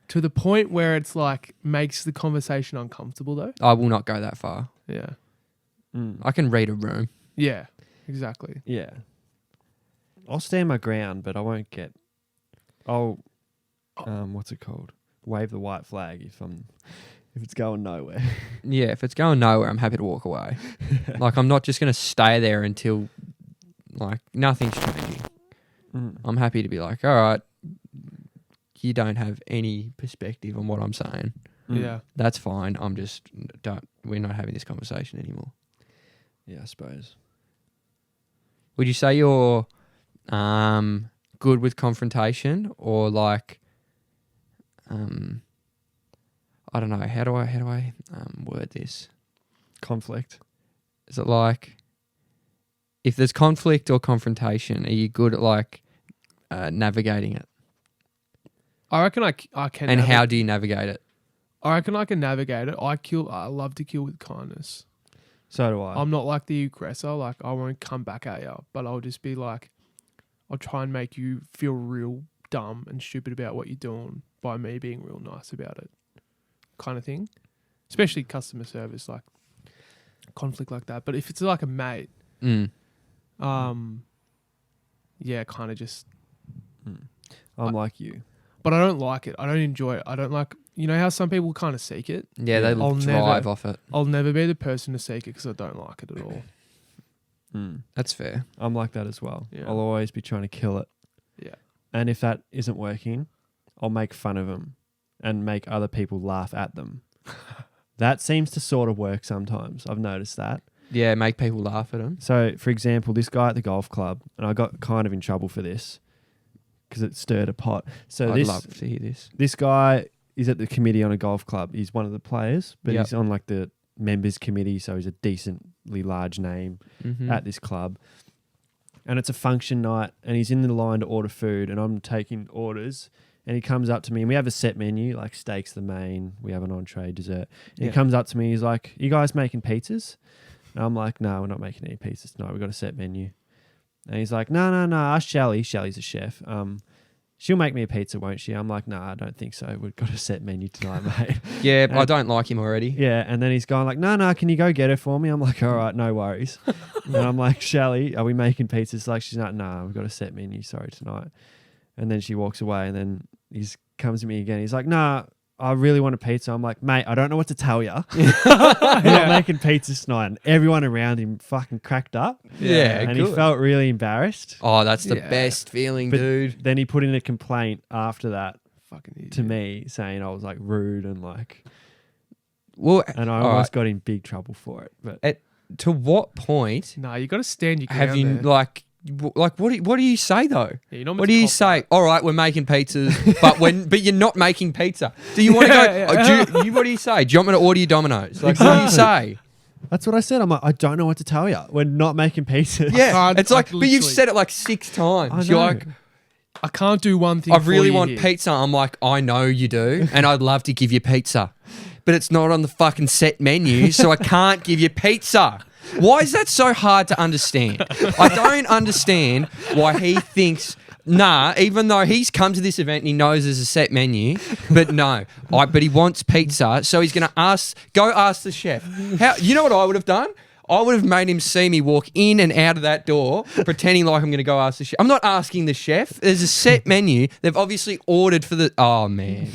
Speaker 2: To the point where it's like makes the conversation uncomfortable though.
Speaker 3: I will not go that far.
Speaker 2: Yeah.
Speaker 3: I can read a room.
Speaker 2: Yeah. Exactly.
Speaker 1: Yeah. I'll stand my ground, but I won't get I'll what's it called? Wave the white flag if it's going nowhere.
Speaker 3: Yeah, if it's going nowhere, I'm happy to walk away. Like, I'm not just going to stay there until, like, nothing's changing. I'm happy to be like, all right, you don't have any perspective on what I'm saying.
Speaker 2: Yeah.
Speaker 3: That's fine. We're not having this conversation anymore.
Speaker 1: Yeah, I suppose.
Speaker 3: Would you say you're good with confrontation, or like, I don't know, how do I word this?
Speaker 1: Conflict.
Speaker 3: Is it like, if there's conflict or confrontation, are you good at like navigating it?
Speaker 2: I reckon I can.
Speaker 3: And how do you navigate it?
Speaker 2: I reckon I can navigate it. I love to kill with kindness.
Speaker 1: So do I.
Speaker 2: I'm not like the aggressor. Like, I won't come back at you, but I'll just be like, I'll try and make you feel real dumb and stupid about what you're doing by me being real nice about it, kind of thing. Especially customer service, like conflict like that. But if it's like a mate, yeah, kind of just.
Speaker 1: I'm like you.
Speaker 2: But I don't like it. I don't enjoy it. I don't like, you know how some people kind of seek it?
Speaker 3: Yeah, they thrive off it.
Speaker 2: I'll never be the person to seek it because I don't like it at all.
Speaker 3: That's fair.
Speaker 1: I'm like that as well.
Speaker 2: Yeah.
Speaker 1: I'll always be trying to kill it.
Speaker 2: Yeah.
Speaker 1: And if that isn't working, I'll make fun of them and make other people laugh at them. That seems to sort of work sometimes. I've noticed that.
Speaker 3: Yeah, make people laugh at them.
Speaker 1: So, for example, this guy at the golf club, and I got kind of in trouble for this because it stirred a pot. So
Speaker 3: I'd love to hear this.
Speaker 1: This guy is at the committee on a golf club. He's one of the players, but he's on like the members committee, so he's a decently large name at this club. And it's a function night, and he's in the line to order food, and I'm taking orders. And he comes up to me, and we have a set menu, like steak's the main, we have an entree, dessert. And he comes up to me, he's like, "You guys making pizzas?" And I'm like, "No, we're not making any pizzas tonight. We've got a set menu." And he's like, No, ask Shelley. Shelley's a chef. She'll make me a pizza, won't she? I'm like, "Nah, I don't think so. We've got a set menu tonight, mate."
Speaker 3: Yeah, I don't like him already.
Speaker 1: Yeah, and then he's going like, No, can you go get her for me? I'm like, "All right, no worries." And I'm like, "Shelley, are we making pizzas?" Like, she's like, "Nah, we've got a set menu. Sorry, tonight." And then she walks away, and then he comes to me again. He's like, "Nah, I really want a pizza." I'm like, "Mate, I don't know what to tell you. We're not making pizzas tonight." And everyone around him fucking cracked up.
Speaker 3: Yeah,
Speaker 1: and
Speaker 3: good.
Speaker 1: he felt really embarrassed.
Speaker 3: Oh, that's the best feeling,
Speaker 1: But
Speaker 3: dude.
Speaker 1: then he put in a complaint after that
Speaker 2: Fucking idiot.
Speaker 1: to me, saying I was like rude and like,
Speaker 3: Well,
Speaker 1: and I almost got in big trouble for it. But
Speaker 3: to what point
Speaker 2: Nah, you got to stand your ground.
Speaker 3: have you
Speaker 2: there.
Speaker 3: like what do you say though?
Speaker 2: Yeah, you're not meant
Speaker 3: What
Speaker 2: to
Speaker 3: do you
Speaker 2: cop
Speaker 3: say?
Speaker 2: that.
Speaker 3: All right, we're making pizzas, but you're not making pizza. Do you want to go? What do you say? Do you want me to order you Domino's? Like, what do you say?
Speaker 1: that's what I said. I'm like, I don't know what to tell you. We're not making pizzas.
Speaker 3: Yeah,
Speaker 2: can't-
Speaker 3: it's like,
Speaker 2: I
Speaker 3: but you've
Speaker 2: literally-
Speaker 3: said it like 6 times.
Speaker 1: I
Speaker 3: You're
Speaker 1: know.
Speaker 3: like,
Speaker 2: I can't do one thing.
Speaker 3: I really
Speaker 2: for you
Speaker 3: want
Speaker 2: here.
Speaker 3: pizza. I'm like, I know you do, and I'd love to give you pizza, but it's not on the fucking set menu, so I can't give you pizza. Why is that so hard to understand? I don't understand why he thinks, even though he's come to this event and he knows there's a set menu, but but he wants pizza, so he's going to go ask the chef. You know what I would have done? I would have made him see me walk in and out of that door, pretending like I'm going to go ask the chef. I'm not asking the chef. There's a set menu. They've obviously ordered for the... Oh, man.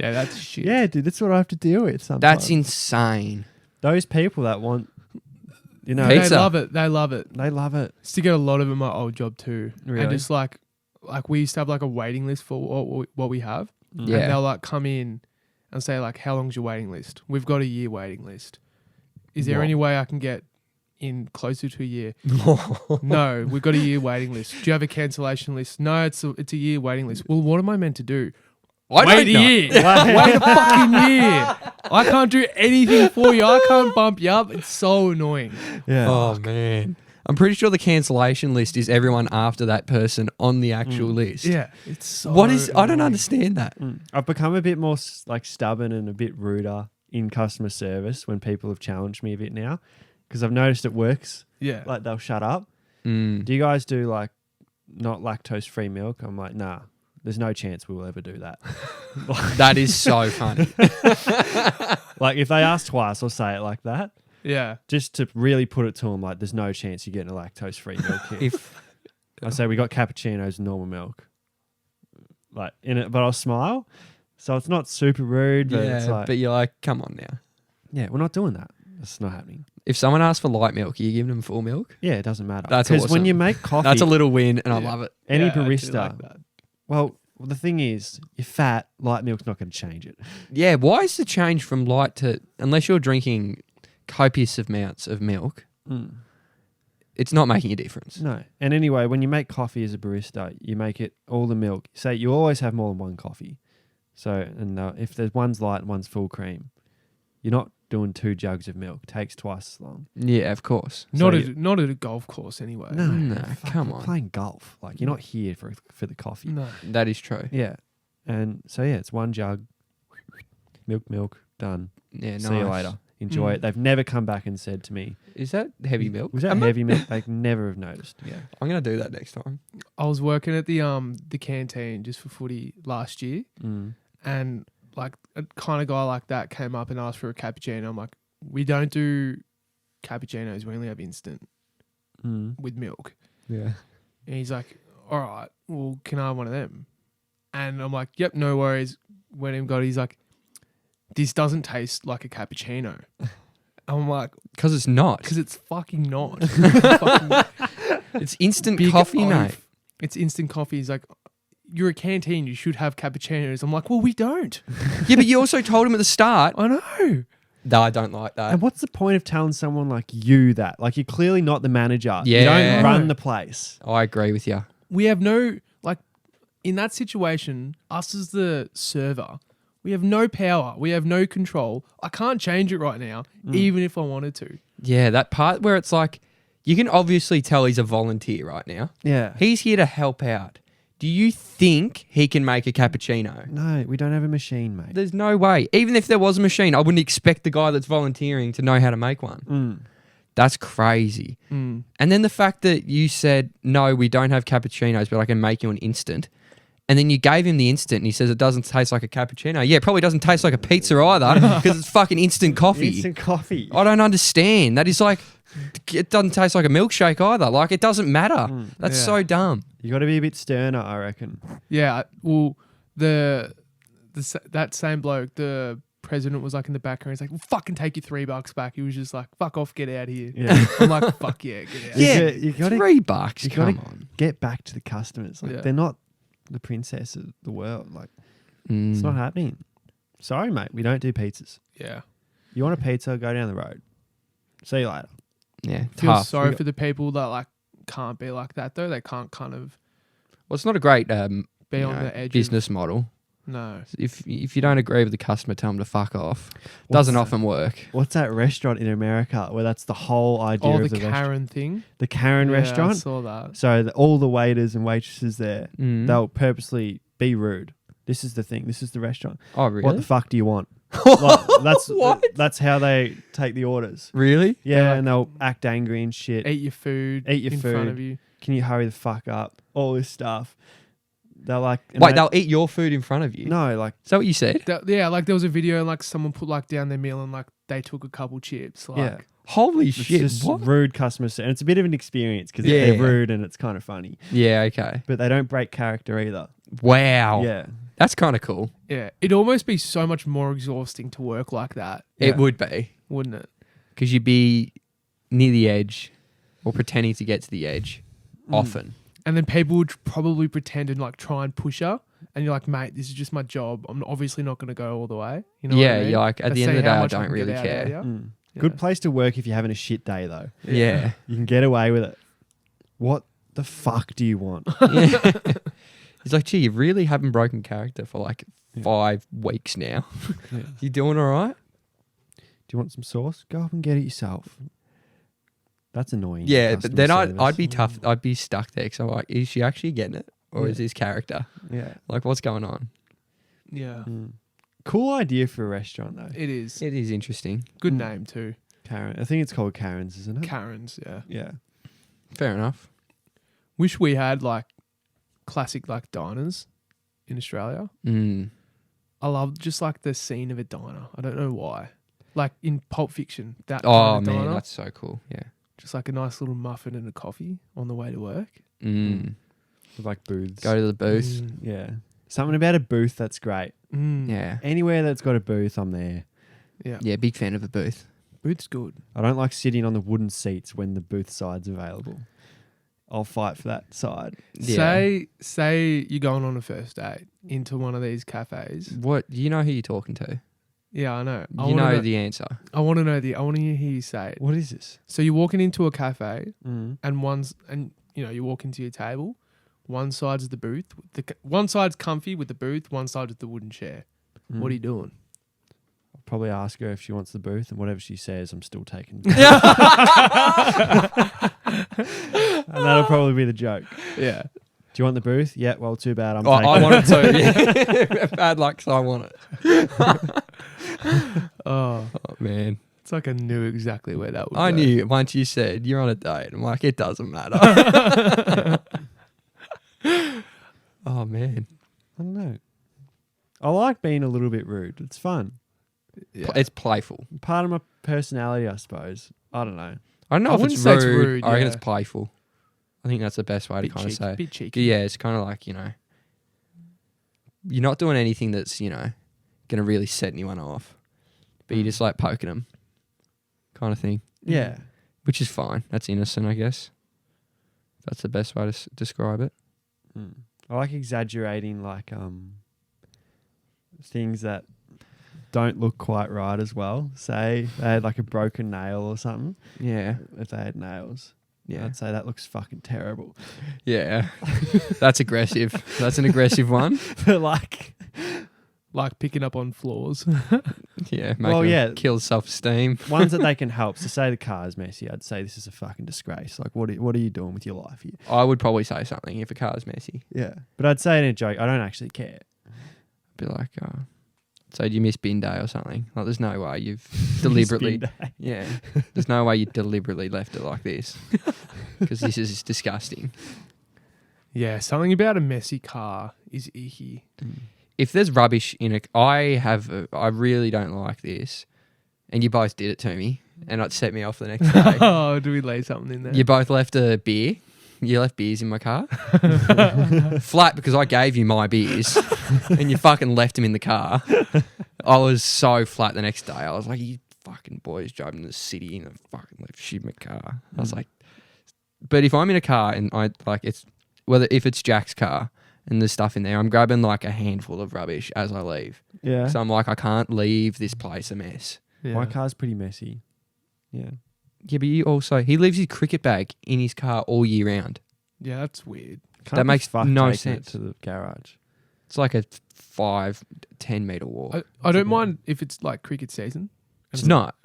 Speaker 2: Yeah, that's shit.
Speaker 1: Yeah, dude, that's what I have to deal with sometimes.
Speaker 3: That's insane.
Speaker 1: Those people that want,
Speaker 3: Pizza.
Speaker 2: They love it. They love it.
Speaker 1: they love it.
Speaker 2: Used to get a lot of it in my old job too.
Speaker 1: Really?
Speaker 2: And just like we used to have like a waiting list for what we have.
Speaker 3: Yeah.
Speaker 2: And they'll like come in and say like, "How long's your waiting list?" "We've got a year waiting list." "Is there
Speaker 1: What?
Speaker 2: any way I can get in closer to a year?" "No, we've got a year waiting list." "Do you have a cancellation list?" "No, it's a year waiting list." "Well, what am I meant to do?"
Speaker 3: I
Speaker 2: Wait
Speaker 3: don't
Speaker 2: a
Speaker 3: know.
Speaker 2: year. Wait a fucking year. I can't do anything for you. I can't bump you up. It's so annoying.
Speaker 1: Yeah.
Speaker 3: Oh, man. I'm pretty sure the cancellation list is everyone after that person on the actual list.
Speaker 2: Yeah, it's so
Speaker 3: I don't
Speaker 2: annoying.
Speaker 3: understand that.
Speaker 1: I've become a bit more like stubborn and a bit ruder in customer service when people have challenged me a bit now, because I've noticed it works.
Speaker 2: Yeah.
Speaker 1: Like they'll shut up.
Speaker 3: Mm.
Speaker 1: Do you guys do like not lactose free milk? I'm like, nah, there's no chance we will ever do that.
Speaker 3: That is so funny.
Speaker 1: Like if they ask twice, I'll say it like that,
Speaker 2: Yeah.
Speaker 1: just to really put it to them. Like, there's no chance you're getting a lactose free milk here.
Speaker 3: If
Speaker 1: I say we got cappuccinos and normal milk. like in it, but I'll smile. So it's not super rude, but it's like,
Speaker 3: but you're like, come on now.
Speaker 1: yeah, we're not doing that. That's not happening.
Speaker 3: If someone asks for light milk, are you giving them full milk?
Speaker 1: Yeah, it doesn't matter.
Speaker 3: That's
Speaker 1: because when
Speaker 3: awesome.
Speaker 1: you make coffee,
Speaker 3: That's a little win, and I
Speaker 2: Yeah.
Speaker 3: love it.
Speaker 1: any
Speaker 2: Yeah, I actually
Speaker 1: barista.
Speaker 2: like that.
Speaker 1: Well, the thing is, you're fat. Light milk's not going to change it.
Speaker 3: Yeah, why is the change from light to, unless you're drinking copious amounts of milk, it's not making a difference.
Speaker 1: No. And anyway, when you make coffee as a barista, you make it all the milk. Say you always have more than one coffee. So, and if there's one's light and one's full cream, you're not doing 2 jugs of milk. It takes twice as long.
Speaker 3: Yeah, of course.
Speaker 2: Not
Speaker 1: So
Speaker 2: at a golf course anyway.
Speaker 3: No,
Speaker 1: fuck,
Speaker 3: come
Speaker 1: we're
Speaker 3: on.
Speaker 1: playing golf. Like you're not here for the coffee.
Speaker 2: No.
Speaker 3: That is true.
Speaker 1: Yeah. And so yeah, it's 1 jug, milk, done.
Speaker 3: Yeah, nice.
Speaker 1: See you later. Enjoy
Speaker 2: Mm.
Speaker 1: it. They've never come back and said to me,
Speaker 3: Is that heavy milk?
Speaker 1: was that heavy milk? They never have noticed. Yeah.
Speaker 3: I'm going to do that next time.
Speaker 2: I was working at the canteen just for footy last year, and like a kind of guy like that came up and asked for a cappuccino. I'm like, we don't do cappuccinos. We only have instant with milk.
Speaker 3: Yeah.
Speaker 2: And he's like, all right, well, can I have one of them? And I'm like, yep, no worries. Went and got it. He's like, this doesn't taste like a cappuccino. I'm like,
Speaker 3: Because it's not.
Speaker 2: because it's fucking not. Fucking
Speaker 3: It's instant
Speaker 2: big
Speaker 3: coffee,
Speaker 2: oaf.
Speaker 3: mate.
Speaker 2: It's instant coffee. He's like, you're a canteen. You should have cappuccinos. I'm like, well, we don't.
Speaker 3: Yeah, but you also told him at the start.
Speaker 2: I know.
Speaker 3: No, I don't like that.
Speaker 1: And what's the point of telling someone like you that? Like you're clearly not the manager.
Speaker 3: Yeah.
Speaker 1: You don't run the place.
Speaker 3: I agree with you.
Speaker 2: We have no, like, in that situation, us as the server, we have no power. We have no control. I can't change it right now, even if I wanted to.
Speaker 3: Yeah, that part where it's like, you can obviously tell he's a volunteer right now.
Speaker 1: Yeah.
Speaker 3: He's here to help out. Do you think he can make a cappuccino?
Speaker 1: No, we don't have a machine, mate.
Speaker 3: There's no way. Even if there was a machine, I wouldn't expect the guy that's volunteering to know how to make one. That's crazy. And then the fact that you said, no, we don't have cappuccinos, but I can make you an instant. And then you gave him the instant and he says it doesn't taste like a cappuccino. Yeah, it probably doesn't taste like a pizza either because it's fucking instant coffee.
Speaker 1: Instant coffee.
Speaker 3: I don't understand. That is like, it doesn't taste like a milkshake either. Like, it doesn't matter. That's
Speaker 2: Yeah.
Speaker 3: so dumb.
Speaker 1: You got to be a bit sterner, I reckon.
Speaker 2: Yeah. Well, that same bloke, the president, was like in the background. He's like, well, fucking take your $3 back. He was just like, fuck off, get out of here.
Speaker 1: Yeah.
Speaker 2: I'm like, fuck yeah, get out.
Speaker 3: Yeah,
Speaker 1: you gotta-
Speaker 3: $3.
Speaker 1: You
Speaker 3: Come
Speaker 1: gotta
Speaker 3: on.
Speaker 1: get back to the customers. Like
Speaker 2: Yeah.
Speaker 1: they're not the princess of the world. Like
Speaker 3: Mm.
Speaker 1: it's not happening. Sorry, mate. We don't do pizzas.
Speaker 2: Yeah.
Speaker 1: You want a pizza? Go down the road. See you later.
Speaker 3: Yeah,
Speaker 2: Feel
Speaker 3: tough.
Speaker 2: sorry for the people that like can't be like that though. They can't kind of
Speaker 3: Well, it's not a great
Speaker 2: be
Speaker 3: you
Speaker 2: on
Speaker 3: know,
Speaker 2: the edge.
Speaker 3: business model.
Speaker 2: No.
Speaker 3: If you don't agree with the customer, tell them to fuck off.
Speaker 1: What's
Speaker 3: Doesn't
Speaker 1: that?
Speaker 3: often work.
Speaker 1: What's that restaurant in America where that's the whole idea
Speaker 2: Oh,
Speaker 1: of
Speaker 2: the
Speaker 1: the restaurant?
Speaker 2: Karen thing.
Speaker 1: The Karen
Speaker 2: Yeah, I
Speaker 1: restaurant.
Speaker 2: saw that.
Speaker 1: So all the waiters and waitresses there,
Speaker 3: Mm.
Speaker 1: they'll purposely be rude. This is the thing. This is the restaurant.
Speaker 3: Oh, really?
Speaker 1: What the fuck do you want? Like, that's
Speaker 3: What?
Speaker 1: That's how they take the orders.
Speaker 3: Really?
Speaker 1: Yeah,
Speaker 2: like-
Speaker 1: and they'll act angry and shit.
Speaker 2: Eat your food.
Speaker 1: Eat your
Speaker 2: in front
Speaker 1: food.
Speaker 2: of you.
Speaker 1: Can you hurry the fuck up? All this stuff. They're like, and
Speaker 3: Wait, they'll eat your food in front of you?
Speaker 1: no, like
Speaker 3: Is that what you said?
Speaker 2: Yeah, like there was a video and like someone put like down their meal and like they took a couple chips. Like,
Speaker 1: yeah,
Speaker 3: Holy
Speaker 1: it's
Speaker 3: shit.
Speaker 1: just
Speaker 3: What?
Speaker 1: rude customer service. And it's a bit of an experience because
Speaker 3: Yeah.
Speaker 1: they're rude and it's kind of funny,
Speaker 3: Yeah, okay.
Speaker 1: but they don't break character either.
Speaker 3: Wow.
Speaker 1: Yeah,
Speaker 3: That's kind of cool.
Speaker 2: Yeah. It'd almost be so much more exhausting to work like that,
Speaker 1: Yeah.
Speaker 3: It would be.
Speaker 2: wouldn't it?
Speaker 3: Because you'd be near the edge or pretending to get to the edge often.
Speaker 2: And then people would probably pretend and like try and push her. And you're like, mate, this is just my job. I'm obviously not going to go all the way. You know
Speaker 3: Yeah,
Speaker 2: what I mean?
Speaker 3: you're like, at
Speaker 2: Let's
Speaker 3: the end
Speaker 2: see
Speaker 3: of the
Speaker 2: how
Speaker 3: day, I
Speaker 2: much
Speaker 3: don't
Speaker 2: can
Speaker 3: really
Speaker 2: get out
Speaker 3: care.
Speaker 2: of you.
Speaker 1: Mm. Good place to work if you're having a shit day though.
Speaker 3: Yeah.
Speaker 1: You can get away with it. What the fuck do you want?
Speaker 3: Yeah. He's like, gee, you really haven't broken character for like 5 weeks now.
Speaker 1: Yeah.
Speaker 3: You doing all right?
Speaker 1: Do you want some sauce? Go up and get it yourself. That's annoying.
Speaker 3: Yeah, but
Speaker 1: customer
Speaker 3: then
Speaker 1: service.
Speaker 3: I'd be tough. I'd be stuck there because I'm like, is she actually getting it? Or is
Speaker 1: Yeah.
Speaker 3: this character?
Speaker 1: Yeah.
Speaker 3: Like, what's going on?
Speaker 2: Yeah.
Speaker 1: Mm. Cool idea for a restaurant though.
Speaker 2: It is.
Speaker 3: It is interesting.
Speaker 2: Good
Speaker 1: Mm.
Speaker 2: name too.
Speaker 1: Karen. I think it's called Karen's, isn't it?
Speaker 2: Karen's, yeah.
Speaker 1: Yeah.
Speaker 3: Fair enough.
Speaker 2: Wish we had like classic like diners in Australia.
Speaker 3: Mm.
Speaker 2: I love just like the scene of a diner. I don't know why. Like in Pulp Fiction, that
Speaker 3: Oh,
Speaker 2: kind of
Speaker 3: man,
Speaker 2: diner.
Speaker 3: that's so cool. Yeah.
Speaker 2: Just like a nice little muffin and a coffee on the way to work.
Speaker 3: Mm.
Speaker 1: With like booths.
Speaker 3: Go to the booth.
Speaker 2: Mm.
Speaker 1: Yeah. Something about a booth that's great.
Speaker 3: Yeah.
Speaker 1: Anywhere that's got a booth, I'm there.
Speaker 2: Yeah.
Speaker 3: Yeah, big fan of a booth.
Speaker 2: Booth's good.
Speaker 1: I don't like sitting on the wooden seats when the booth side's available. I'll fight for that side.
Speaker 3: Yeah.
Speaker 2: Say you're going on a first date into one of these cafes.
Speaker 3: What? Do you know who you're talking to?
Speaker 2: Yeah, I know.
Speaker 3: You know the answer.
Speaker 2: I want to know I want to hear you say it.
Speaker 1: What is this?
Speaker 2: So you're walking into a cafe,
Speaker 1: Mm.
Speaker 2: and you walk into your table. One side's the booth. One side's comfy with the booth. One side with the wooden chair.
Speaker 1: Mm.
Speaker 2: What are you doing?
Speaker 1: I'll probably ask her if she wants the booth, and whatever she says, I'm still taking. And that'll probably be the joke.
Speaker 2: Yeah.
Speaker 1: Do you want the booth? Yeah. Well, too bad. I'm.
Speaker 3: I
Speaker 1: taking
Speaker 3: want it to. Yeah. Bad luck, so I want it.
Speaker 2: Oh,
Speaker 3: Oh, man.
Speaker 2: it's like I knew exactly where that would
Speaker 3: I
Speaker 2: go.
Speaker 3: knew once you said you're on a date. I'm like, it doesn't matter. Oh, man.
Speaker 1: I don't know. I like being a little bit rude. It's fun.
Speaker 2: Yeah.
Speaker 3: It's playful.
Speaker 1: Part of my personality, I suppose. I don't know.
Speaker 3: I don't know
Speaker 2: I
Speaker 3: if
Speaker 2: wouldn't
Speaker 3: it's
Speaker 2: say it's
Speaker 3: rude.
Speaker 2: rude,
Speaker 3: I reckon
Speaker 2: yeah.
Speaker 3: it's playful. I think that's the best way to
Speaker 2: Bit
Speaker 3: kind of
Speaker 2: cheeky,
Speaker 3: say.
Speaker 2: bit cheeky.
Speaker 3: Yeah, it's kind of like, you're not doing anything that's, going to really set anyone off. But you're just like poking them kind of thing.
Speaker 1: Yeah.
Speaker 3: Which is fine. That's innocent, I guess. That's the best way to describe it.
Speaker 1: Mm. I like exaggerating like things that don't look quite right as well. Say they had like a broken nail or something.
Speaker 3: Yeah.
Speaker 1: If they had nails.
Speaker 3: Yeah.
Speaker 1: I'd say that looks fucking terrible.
Speaker 3: Yeah. That's aggressive. That's an aggressive one.
Speaker 1: But like
Speaker 2: Like picking up on flaws.
Speaker 3: Yeah. Kill self-esteem.
Speaker 1: ones that they can help. So say the car's messy, I'd say this is a fucking disgrace. Like what are you doing with your life here?
Speaker 3: I would probably say something if a car's messy.
Speaker 1: Yeah. But I'd say it in a joke. I don't actually care.
Speaker 3: Be like, so do you miss bin day or something? Like, there's no way you've deliberately...
Speaker 1: Spin day.
Speaker 3: Yeah. There's no way you deliberately left it like this. Because this is disgusting.
Speaker 2: Yeah, something about a messy car is icky.
Speaker 3: If there's rubbish in it, I really don't like this. And you both did it to me. And it set me off the next day.
Speaker 2: Oh, do we lay something in there?
Speaker 3: You both left a beer. You left beers in my car. Flat because I gave you my beers. And you fucking left them in the car. I was so flat the next day. I was like, you fucking boys driving to the city in a fucking left shit in my car. I was like, but if I'm in a car and if it's Jack's car and there's stuff in there, I'm grabbing like a handful of rubbish as I leave.
Speaker 1: Yeah.
Speaker 3: So I'm like, I can't leave this place a mess.
Speaker 2: Yeah.
Speaker 1: My car's pretty messy. Yeah.
Speaker 3: Yeah, but he leaves his cricket bag in his car all year round.
Speaker 2: Yeah, that's weird.
Speaker 1: Can't
Speaker 3: That
Speaker 1: be
Speaker 3: makes
Speaker 1: fucked
Speaker 3: no
Speaker 1: taking it
Speaker 3: sense.
Speaker 1: to the garage.
Speaker 3: It's like a 5-10 meter walk.
Speaker 2: I don't mind if it's like cricket season.
Speaker 3: It's not.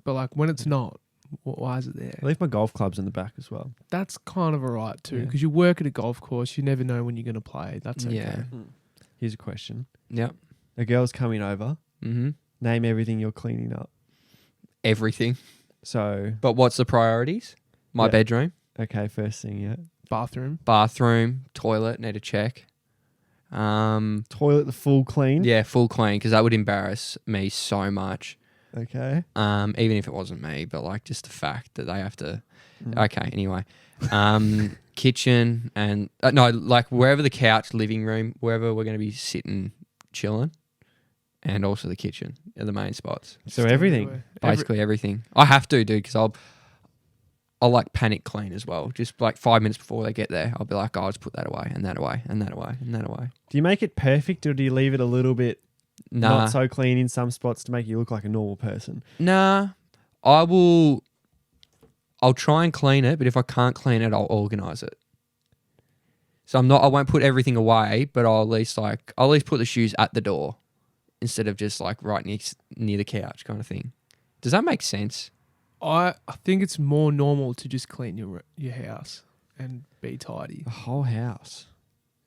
Speaker 2: But like when it's not, why is it there?
Speaker 1: I leave my golf clubs in the back as well.
Speaker 2: That's kind of alright too,
Speaker 1: Yeah.
Speaker 2: because you work at a golf course. You never know when you're going to play. That's okay.
Speaker 3: Yeah.
Speaker 1: Here's a question.
Speaker 3: Yep.
Speaker 1: A girl's coming over.
Speaker 3: Mm-hmm.
Speaker 1: Name everything you're cleaning up.
Speaker 3: Everything.
Speaker 1: So,
Speaker 3: But what's the priorities? My
Speaker 1: Yeah.
Speaker 3: bedroom,
Speaker 1: okay, first thing, yeah.
Speaker 3: bathroom, toilet, need to check.
Speaker 1: Toilet, the full clean.
Speaker 3: Yeah, full clean, because that would embarrass me so much.
Speaker 1: Okay.
Speaker 3: Even if it wasn't me, but like just the fact that they have to.
Speaker 1: Mm.
Speaker 3: Okay, anyway. Kitchen and like wherever the couch, living room, wherever we're going to be sitting, chilling, and also the kitchen are the main spots.
Speaker 1: So everything.
Speaker 3: Basically everything. I have to, dude, because I'll like panic clean as well. Just like 5 minutes before they get there, I'll be like, oh, I'll just put that away and that away and that away and that away.
Speaker 1: Do you make it perfect or do you leave it a little bit
Speaker 3: Nah,
Speaker 1: not so clean in some spots to make you look like a normal person?
Speaker 3: nah. I'll try and clean it, but if I can't clean it, I'll organise it. So I won't put everything away, but I'll at least put the shoes at the door instead of just like right near the couch kind of thing. Does that make sense?
Speaker 2: I think it's more normal to just clean your house and be tidy.
Speaker 1: The whole house.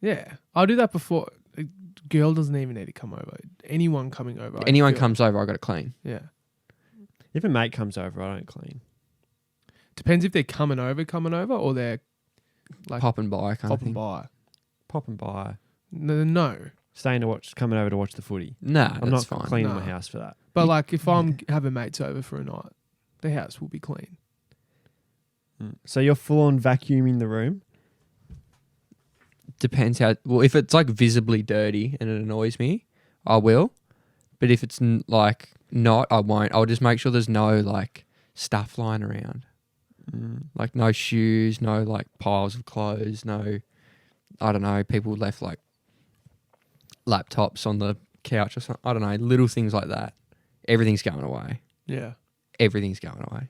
Speaker 2: Yeah, I'll do that before. A girl doesn't even need to come over. Anyone coming over.
Speaker 3: Anyone comes over, I got to clean.
Speaker 2: Yeah.
Speaker 1: If a mate comes over, I don't clean.
Speaker 2: Depends if they're coming over or they're like
Speaker 3: Popping by kind of
Speaker 2: popping
Speaker 3: thing.
Speaker 2: by.
Speaker 1: Popping by.
Speaker 2: No.
Speaker 1: Coming over to watch the footy.
Speaker 3: Nah,
Speaker 1: I'm
Speaker 3: that's
Speaker 1: not
Speaker 3: fine.
Speaker 1: cleaning
Speaker 2: No.
Speaker 1: my house for that.
Speaker 2: But like if I'm having mates over for a night, the house will be clean.
Speaker 1: So you're full on vacuuming the room?
Speaker 3: Depends how. Well, if it's like visibly dirty and it annoys me, I will. But if it's like not, I won't. I'll just make sure there's no like stuff lying around. Like no shoes, no like piles of clothes, no, I don't know, people left like laptops on the couch or something. I don't know, little things like that. Everything's going away.
Speaker 2: Yeah.
Speaker 3: Everything's going away.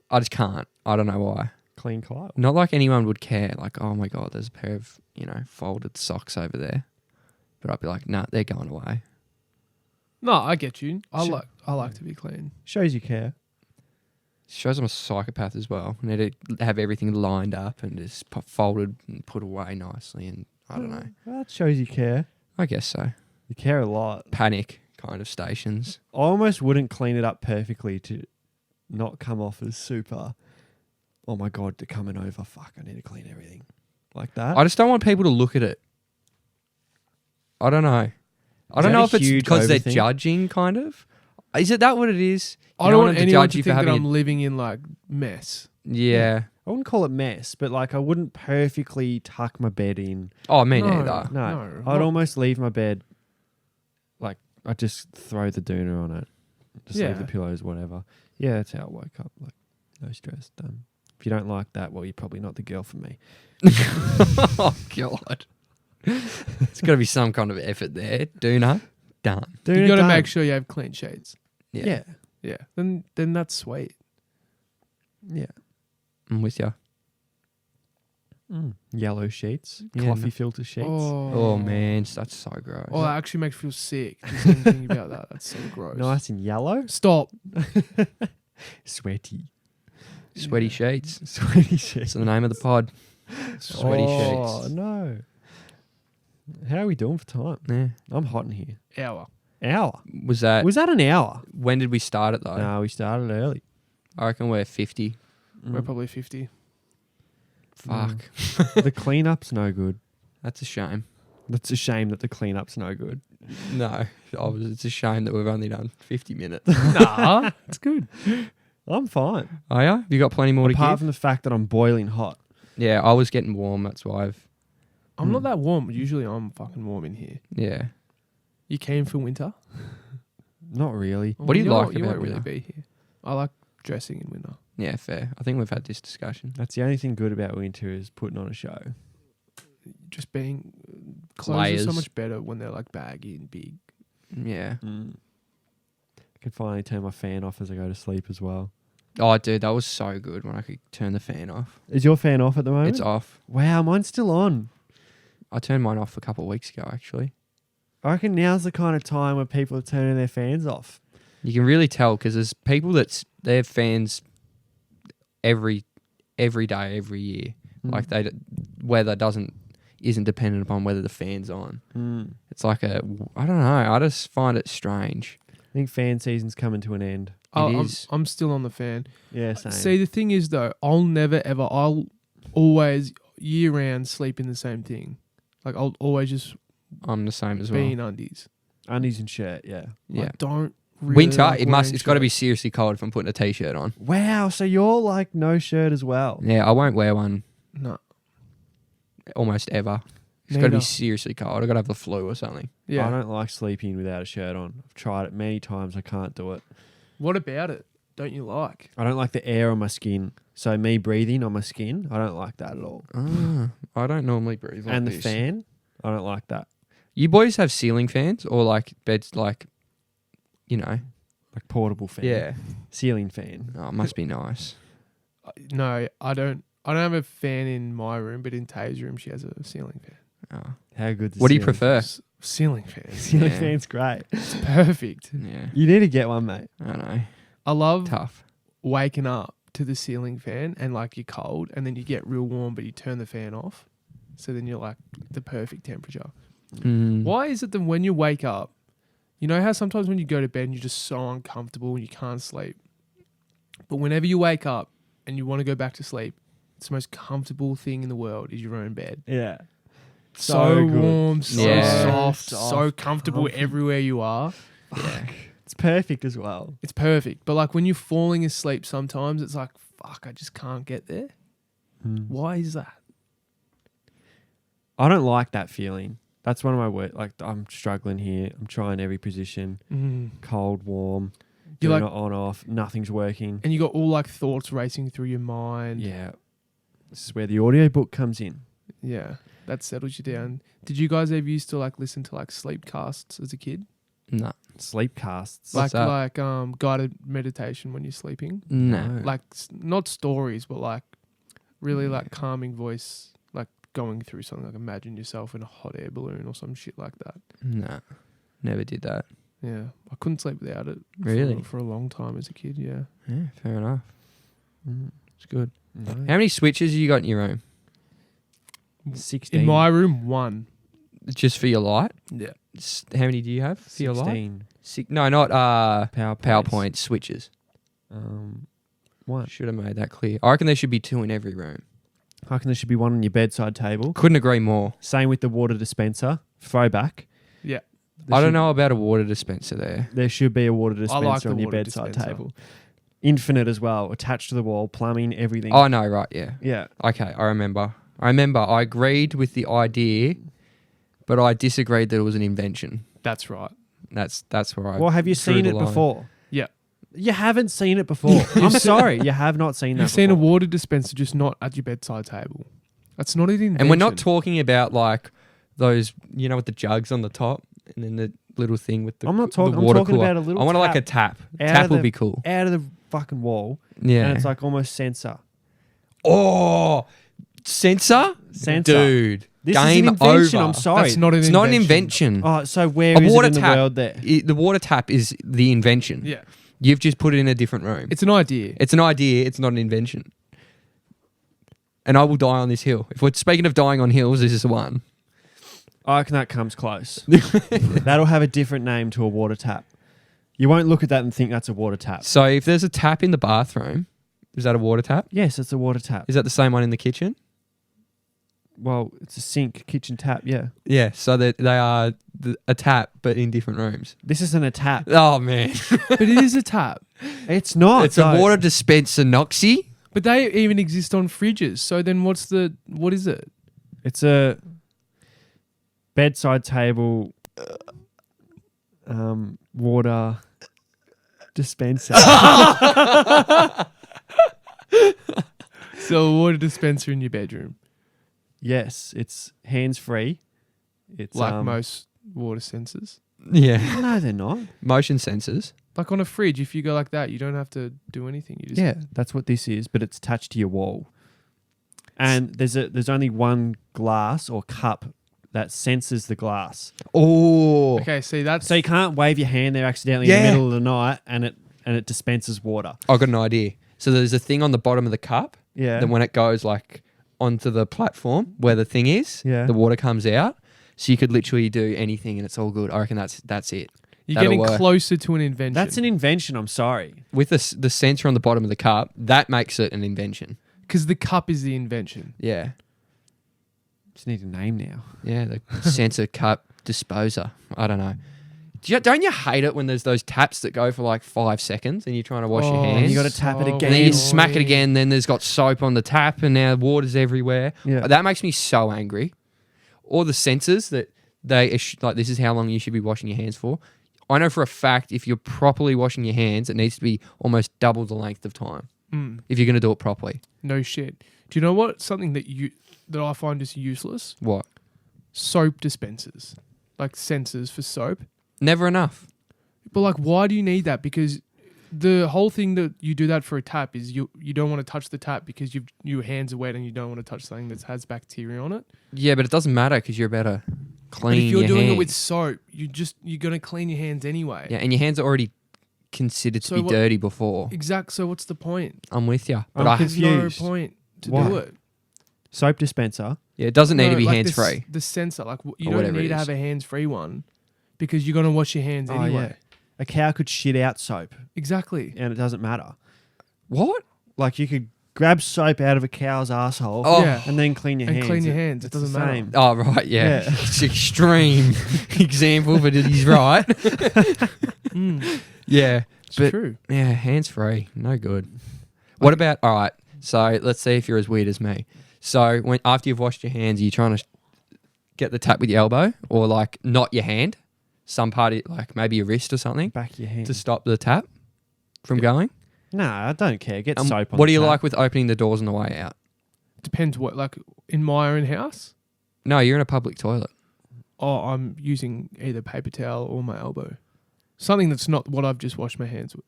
Speaker 3: I just can't. I don't know why.
Speaker 1: Clean clothes.
Speaker 3: Not like anyone would care. Like, oh my God, there's a pair of, folded socks over there. But I'd be like, nah, they're going away.
Speaker 2: No, I get you. I like to be clean.
Speaker 1: Shows you care.
Speaker 3: Shows I'm a psychopath as well. I need to have everything lined up and just folded and put away nicely. And I don't know.
Speaker 1: Well, that shows you care.
Speaker 3: I guess so.
Speaker 1: You care a lot.
Speaker 3: Panic kind of stations.
Speaker 1: I almost wouldn't clean it up perfectly to not come off as super, oh my God, they're coming over. Fuck, I need to clean everything. Like that.
Speaker 3: I just don't want people to look at it. I don't know. I don't know if it's because they're judging, kind of. Is it that what it is?
Speaker 2: I don't want anyone to think that I'm living in like mess.
Speaker 3: Yeah.
Speaker 1: I wouldn't call it mess, but like I wouldn't perfectly tuck my bed in.
Speaker 3: Oh, me neither.
Speaker 1: No. I'd almost leave my bed, like I'd just throw the doona on it. Just leave the pillows, whatever. Yeah, that's how I woke up. Like, no stress, done. If you don't like that, well, you're probably not the girl for me.
Speaker 3: Oh, God. It's got to be some kind of effort there. Doona, done.
Speaker 2: You got to make sure you have clean sheets.
Speaker 3: Yeah.
Speaker 2: Yeah. Then that's sweet.
Speaker 1: Yeah.
Speaker 3: I'm with you.
Speaker 1: Yellow sheets,
Speaker 3: Yeah,
Speaker 1: coffee filter sheets.
Speaker 3: Oh, man, that's so gross.
Speaker 2: Oh, that actually makes me feel sick. Just thinking about that. That's so gross.
Speaker 1: Nice and yellow.
Speaker 2: Stop.
Speaker 1: Sweaty.
Speaker 3: Sweaty sheets.
Speaker 1: Sweaty sheets.
Speaker 3: That's the name of the pod. Sweaty sheets.
Speaker 1: Oh, no. How are we doing for time?
Speaker 3: Yeah.
Speaker 1: I'm hot in here.
Speaker 2: Hour.
Speaker 3: Was that
Speaker 1: an hour?
Speaker 3: when did we start it though?
Speaker 1: No, we started early.
Speaker 3: I reckon we're 50.
Speaker 2: We're probably 50.
Speaker 3: Fuck.
Speaker 1: The cleanup's no good.
Speaker 3: That's a shame.
Speaker 1: That's a shame that the cleanup's no good.
Speaker 3: No, it's a shame that we've only done 50 minutes.
Speaker 2: Nah, it's good.
Speaker 1: I'm fine.
Speaker 3: Oh yeah? Have you got plenty more to
Speaker 1: Apart
Speaker 3: give?
Speaker 1: from the fact that I'm boiling hot.
Speaker 3: Yeah, I was getting warm. That's why
Speaker 2: I'm not that warm, but usually I'm fucking warm in here.
Speaker 3: Yeah.
Speaker 2: You keen for winter?
Speaker 1: Not really.
Speaker 3: What do you like
Speaker 2: You
Speaker 3: about
Speaker 2: won't really
Speaker 3: winter?
Speaker 2: be here. I like dressing in winter.
Speaker 3: Yeah, fair. I think we've had this discussion.
Speaker 1: That's the only thing good about winter is putting on a show.
Speaker 2: Just being clothes
Speaker 3: Layers.
Speaker 2: are so much better when they're like baggy and big.
Speaker 3: Yeah.
Speaker 1: I can finally turn my fan off as I go to sleep as well.
Speaker 3: Oh, dude, that was so good when I could turn the fan off.
Speaker 1: Is your fan off at the moment?
Speaker 3: It's off.
Speaker 1: Wow, mine's still on.
Speaker 3: I turned mine off a couple of weeks ago, actually.
Speaker 1: I reckon now's the kind of time where people are turning their fans off.
Speaker 3: You can really tell because there's people they have fans every day, every year. Like weather isn't dependent upon whether the fan's on. It's like I don't know. I just find it strange.
Speaker 1: I think fan season's coming to an end.
Speaker 2: I'm still on the fan.
Speaker 1: Yeah, same.
Speaker 2: See, the thing is though, I'll always year round sleep in the same thing. Like I'll always just
Speaker 3: I'm the same as
Speaker 2: be
Speaker 3: well.
Speaker 2: in undies.
Speaker 1: Undies and shirt, yeah.
Speaker 3: Yeah.
Speaker 2: I don't really
Speaker 3: Winter,
Speaker 2: like
Speaker 3: it's got to be seriously cold if I'm putting a t-shirt on.
Speaker 1: Wow, so you're like no shirt as well.
Speaker 3: Yeah, I won't wear one
Speaker 2: No.
Speaker 3: almost ever. It's got to be seriously cold. I got to have the flu or something.
Speaker 2: Yeah.
Speaker 1: I don't like sleeping without a shirt on. I've tried it many times. I can't do it.
Speaker 2: What about it? Don't you like?
Speaker 1: I don't like the air on my skin. So me breathing on my skin, I don't like that at all.
Speaker 3: I don't normally breathe like
Speaker 1: And
Speaker 3: this.
Speaker 1: the fan, I don't like that.
Speaker 3: You boys have ceiling fans or like beds like,
Speaker 1: Like portable fan.
Speaker 3: Yeah.
Speaker 1: Ceiling fan.
Speaker 3: Oh, it must be nice.
Speaker 2: No, I don't have a fan in my room, but in Tay's room, she has a ceiling fan.
Speaker 3: Oh.
Speaker 1: How good
Speaker 3: What do you prefer?
Speaker 2: Ceiling fan.
Speaker 1: Ceiling
Speaker 3: Yeah.
Speaker 1: fan's great.
Speaker 2: It's perfect.
Speaker 3: Yeah.
Speaker 1: You need to get one, mate.
Speaker 3: I know.
Speaker 2: I love
Speaker 3: Tough.
Speaker 2: waking up to the ceiling fan and like you're cold and then you get real warm, but you turn the fan off. So then you're like the perfect temperature. Why is it that when you wake up, you know how sometimes when you go to bed and you're just so uncomfortable and you can't sleep, but whenever you wake up and you want to go back to sleep, it's the most comfortable thing in the world is your own bed.
Speaker 1: Yeah.
Speaker 2: So
Speaker 1: good.
Speaker 2: warm, so
Speaker 3: Yeah.
Speaker 2: soft, so comfortable everywhere you are.
Speaker 3: Yeah.
Speaker 1: It's perfect as well.
Speaker 2: It's perfect. But like when you're falling asleep sometimes, it's like, fuck, I just can't get there. Why is that?
Speaker 1: I don't like that feeling. That's one of my worst. Like, I'm struggling here. I'm trying every position. Cold, warm.
Speaker 2: You're
Speaker 1: Doing
Speaker 2: like,
Speaker 1: it on, off. Nothing's working.
Speaker 2: and you got all like thoughts racing through your mind.
Speaker 1: Yeah. This is where the audiobook comes in.
Speaker 2: Yeah. That settles you down. Did you guys ever used to like listen to like sleep casts as a kid?
Speaker 3: No.
Speaker 1: Sleep casts.
Speaker 3: What's that?
Speaker 2: Like guided meditation when you're sleeping?
Speaker 3: No.
Speaker 2: Like not stories, but like really like calming voice, like going through something. Like imagine yourself in a hot air balloon or some shit like that.
Speaker 3: No. Never did that.
Speaker 2: Yeah, I couldn't sleep without it.
Speaker 3: Really?
Speaker 2: For a long time as a kid. Yeah.
Speaker 3: Yeah, fair enough. It's good.
Speaker 1: No.
Speaker 3: How many switches you got in your room?
Speaker 1: 16.
Speaker 2: In my room, 1.
Speaker 3: Just for your light?
Speaker 2: Yeah.
Speaker 3: How many do you have for your light?
Speaker 1: 16.
Speaker 3: No, not
Speaker 1: PowerPoint.
Speaker 3: PowerPoint switches.
Speaker 1: 1.
Speaker 3: Should have made that clear. I reckon there should be 2 in every room.
Speaker 1: I reckon there should be 1 on your bedside table.
Speaker 3: Couldn't agree more.
Speaker 1: Same with the water dispenser. Throwback.
Speaker 2: Yeah.
Speaker 3: I don't know about a water dispenser there.
Speaker 1: There should be a water dispenser
Speaker 2: like the
Speaker 1: on your
Speaker 2: water
Speaker 1: bedside
Speaker 2: dispenser.
Speaker 1: table. Infinite as well, attached to the wall, plumbing, everything.
Speaker 3: Oh, no, right, yeah.
Speaker 1: Yeah.
Speaker 3: Okay, I remember. I agreed with the idea, but I disagreed that it was an invention.
Speaker 2: That's right.
Speaker 3: That's where I.
Speaker 1: Well, have you
Speaker 3: drew
Speaker 1: seen
Speaker 3: the
Speaker 1: it
Speaker 3: line.
Speaker 1: before?
Speaker 2: Yeah.
Speaker 1: You haven't seen it before. I'm sorry, you have not seen that
Speaker 2: You've seen a
Speaker 1: before.
Speaker 2: water dispenser, just not at your bedside table. That's not an invention.
Speaker 3: And we're not talking about like those, with the jugs on the top and then the little thing with the
Speaker 1: I'm not talking.
Speaker 3: the
Speaker 1: I'm
Speaker 3: water
Speaker 1: talking
Speaker 3: cooler.
Speaker 1: about a little.
Speaker 3: I want like a
Speaker 1: tap
Speaker 3: tap.
Speaker 1: out
Speaker 3: Tap
Speaker 1: of
Speaker 3: would
Speaker 1: the-
Speaker 3: be cool.
Speaker 1: out of the fucking wall,
Speaker 3: Yeah.
Speaker 1: and it's like almost sensor.
Speaker 3: Oh, sensor?
Speaker 1: Sensor.
Speaker 3: Dude.
Speaker 1: This
Speaker 3: Game
Speaker 1: is an invention.
Speaker 3: over.
Speaker 1: I'm sorry.
Speaker 2: That's not an
Speaker 3: It's
Speaker 2: invention.
Speaker 3: not an invention.
Speaker 1: Oh, so where
Speaker 3: A
Speaker 1: is
Speaker 3: water
Speaker 1: it in the
Speaker 3: tap.
Speaker 1: world there?
Speaker 3: The water tap is the invention.
Speaker 2: Yeah.
Speaker 3: You've just put it in a different room.
Speaker 2: It's an idea.
Speaker 3: It's an idea. It's not an invention. And I will die on this hill. If we're speaking of dying on hills, this is the one.
Speaker 1: I reckon that comes close. That'll have a different name to a water tap. You won't look at that and think that's a water tap.
Speaker 3: So if there's a tap in the bathroom, is that a water tap?
Speaker 1: Yes, it's a water tap.
Speaker 3: Is that the same one in the kitchen?
Speaker 1: Well, it's a sink, kitchen tap, yeah.
Speaker 3: Yeah. So they are a tap, but in different rooms.
Speaker 1: This isn't a tap.
Speaker 3: Oh, man.
Speaker 2: But it is a tap.
Speaker 1: It's not.
Speaker 3: It's a
Speaker 1: though.
Speaker 3: water dispenser, Noxie.
Speaker 2: But they even exist on fridges. So then what is it?
Speaker 1: It's a bedside table water dispenser.
Speaker 2: So a water dispenser in your bedroom.
Speaker 1: Yes, it's hands-free. It's
Speaker 2: Like most water sensors.
Speaker 3: Yeah.
Speaker 1: No, they're not.
Speaker 3: Motion sensors.
Speaker 2: Like on a fridge, if you go like that, you don't have to do anything. You just
Speaker 1: Yeah, that's what this is, but it's attached to your wall. And there's only one glass or cup that senses the glass.
Speaker 3: Oh.
Speaker 2: Okay, see that's
Speaker 1: So you can't wave your hand there accidentally in
Speaker 3: Yeah.
Speaker 1: the middle of the night and it dispenses water.
Speaker 3: I got an idea. So there's a thing on the bottom of the cup.
Speaker 1: Yeah.
Speaker 3: Then when it goes like onto the platform where the thing is,
Speaker 1: Yeah.
Speaker 3: the water comes out. So you could literally do anything and it's all good. I reckon that's it.
Speaker 2: you're
Speaker 3: that'll
Speaker 2: getting
Speaker 3: work.
Speaker 2: closer to an invention.
Speaker 1: That's an invention, I'm sorry.
Speaker 3: With the sensor on the bottom of the cup, that makes it an invention.
Speaker 2: because the cup is the invention.
Speaker 3: Yeah.
Speaker 1: Just need a name now.
Speaker 3: Yeah, the sensor cup disposer. I don't know. Don't you hate it when there's those taps that go for like 5 seconds and you're trying to wash your
Speaker 2: Oh,
Speaker 3: hands?
Speaker 1: you gotta tap it
Speaker 2: so
Speaker 1: again.
Speaker 3: And then you
Speaker 1: Annoying.
Speaker 3: smack it again, then there's got soap on the tap and now water's everywhere.
Speaker 1: Yeah.
Speaker 3: That makes me so angry. Or the sensors that like this is how long you should be washing your hands for. I know for a fact if you're properly washing your hands, it needs to be almost double the length of time if you're going to do it properly.
Speaker 2: No shit. Do you know what? Something that I find just useless.
Speaker 3: What?
Speaker 2: Soap dispensers, like sensors for soap.
Speaker 3: Never enough.
Speaker 2: But like, why do you need that? Because the whole thing that you do that for a tap is you don't want to touch the tap because your hands are wet and you don't want to touch something that has bacteria on it.
Speaker 3: Yeah, but it doesn't matter because you're about to clean
Speaker 2: But if you're
Speaker 3: your
Speaker 2: doing
Speaker 3: hands.
Speaker 2: it with soap, you're gonna clean your hands anyway.
Speaker 3: Yeah, and your hands are already considered to
Speaker 2: So
Speaker 3: be
Speaker 2: what-
Speaker 3: dirty before.
Speaker 2: Exact. So what's the point?
Speaker 3: I'm with you. But
Speaker 1: I'm
Speaker 2: There's
Speaker 1: confused.
Speaker 2: no point to
Speaker 1: Why?
Speaker 2: do it.
Speaker 1: Soap dispenser.
Speaker 3: yeah, it doesn't need
Speaker 2: No,
Speaker 3: to be
Speaker 2: like
Speaker 3: hands free.
Speaker 2: The sensor, like you
Speaker 3: Or
Speaker 2: don't
Speaker 3: whatever
Speaker 2: need
Speaker 3: it
Speaker 2: to
Speaker 3: is.
Speaker 2: have a hands-free one because you're gonna wash your hands
Speaker 1: Oh,
Speaker 2: anyway.
Speaker 1: yeah. A cow could shit out soap
Speaker 2: Exactly.
Speaker 1: and it doesn't matter.
Speaker 3: What?
Speaker 1: Like you could grab soap out of a cow's asshole
Speaker 3: Oh.
Speaker 2: Yeah.
Speaker 1: and then clean your
Speaker 2: And
Speaker 1: hands.
Speaker 2: clean your hands. It
Speaker 1: It's the
Speaker 2: doesn't matter.
Speaker 1: same.
Speaker 3: Oh, right, yeah.
Speaker 1: Yeah.
Speaker 3: It's extreme example, but he's right. Yeah.
Speaker 2: It's
Speaker 3: But-
Speaker 2: true.
Speaker 3: Yeah, hands free. No good. What about, all right, so let's see if you're as weird as me. So after you've washed your hands, are you trying to get the tap with your elbow or like not your hand, some part of, like maybe your wrist or something
Speaker 1: Back of your hand.
Speaker 3: to stop the tap from going.
Speaker 1: Nah, I don't care. Get soap on
Speaker 3: What
Speaker 1: the
Speaker 3: do you
Speaker 1: tap.
Speaker 3: like with opening the doors on the way out?
Speaker 2: Depends what, like in my own house.
Speaker 3: No, you're in a public toilet.
Speaker 2: Oh, I'm using either paper towel or my elbow. Something that's not what I've just washed my hands with.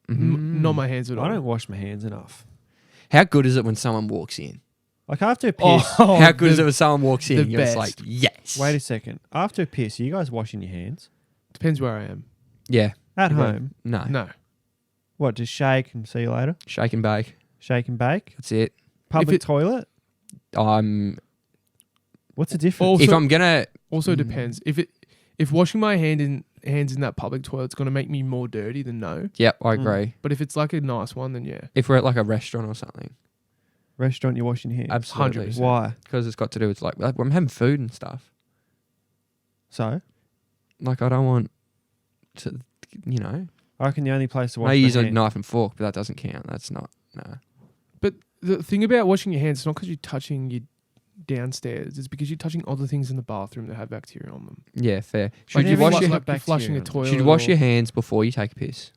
Speaker 2: Not my hands at all.
Speaker 1: I don't wash my hands enough.
Speaker 3: How good is it when someone walks in?
Speaker 1: Like after a piss.
Speaker 3: How good is it when someone walks in
Speaker 2: the
Speaker 3: and you're just
Speaker 2: best.
Speaker 3: like, yes.
Speaker 1: Wait a second. After a piss, are you guys washing your hands?
Speaker 2: Depends where I am.
Speaker 3: Yeah.
Speaker 1: At
Speaker 3: You got-
Speaker 1: home?
Speaker 3: No.
Speaker 2: No.
Speaker 1: What, just shake and see you later?
Speaker 3: Shake and bake.
Speaker 1: Shake and bake?
Speaker 3: That's it.
Speaker 1: Public
Speaker 2: it-
Speaker 1: toilet? What's the difference?
Speaker 2: Also-
Speaker 3: If I'm gonna,
Speaker 2: Also depends. If washing my hands in that public toilet's going to make me more dirty, then no.
Speaker 3: yep, I agree.
Speaker 2: But if it's like a nice one, then yeah.
Speaker 3: If we're at like a restaurant or something,
Speaker 1: Restaurant, you're washing your hands?
Speaker 3: absolutely.
Speaker 2: 100%.
Speaker 1: Why?
Speaker 3: Because it's got to do with like I'm having food and stuff.
Speaker 1: So?
Speaker 3: Like I don't want to, you know.
Speaker 1: I reckon the only place to wash
Speaker 3: I
Speaker 1: my
Speaker 3: use a
Speaker 1: hands...
Speaker 3: knife and fork, but that doesn't count. That's not. No.
Speaker 2: But the thing about washing your hands, it's not because you're touching your downstairs. It's because you're touching other things in the bathroom that have bacteria on them.
Speaker 3: Yeah, fair.
Speaker 2: Like
Speaker 3: Should you
Speaker 1: every
Speaker 3: wash
Speaker 1: flush-
Speaker 3: your
Speaker 1: like
Speaker 2: you're flushing a
Speaker 1: bacteria.
Speaker 2: toilet.
Speaker 3: Should you wash
Speaker 2: or-
Speaker 3: your hands before you take a piss?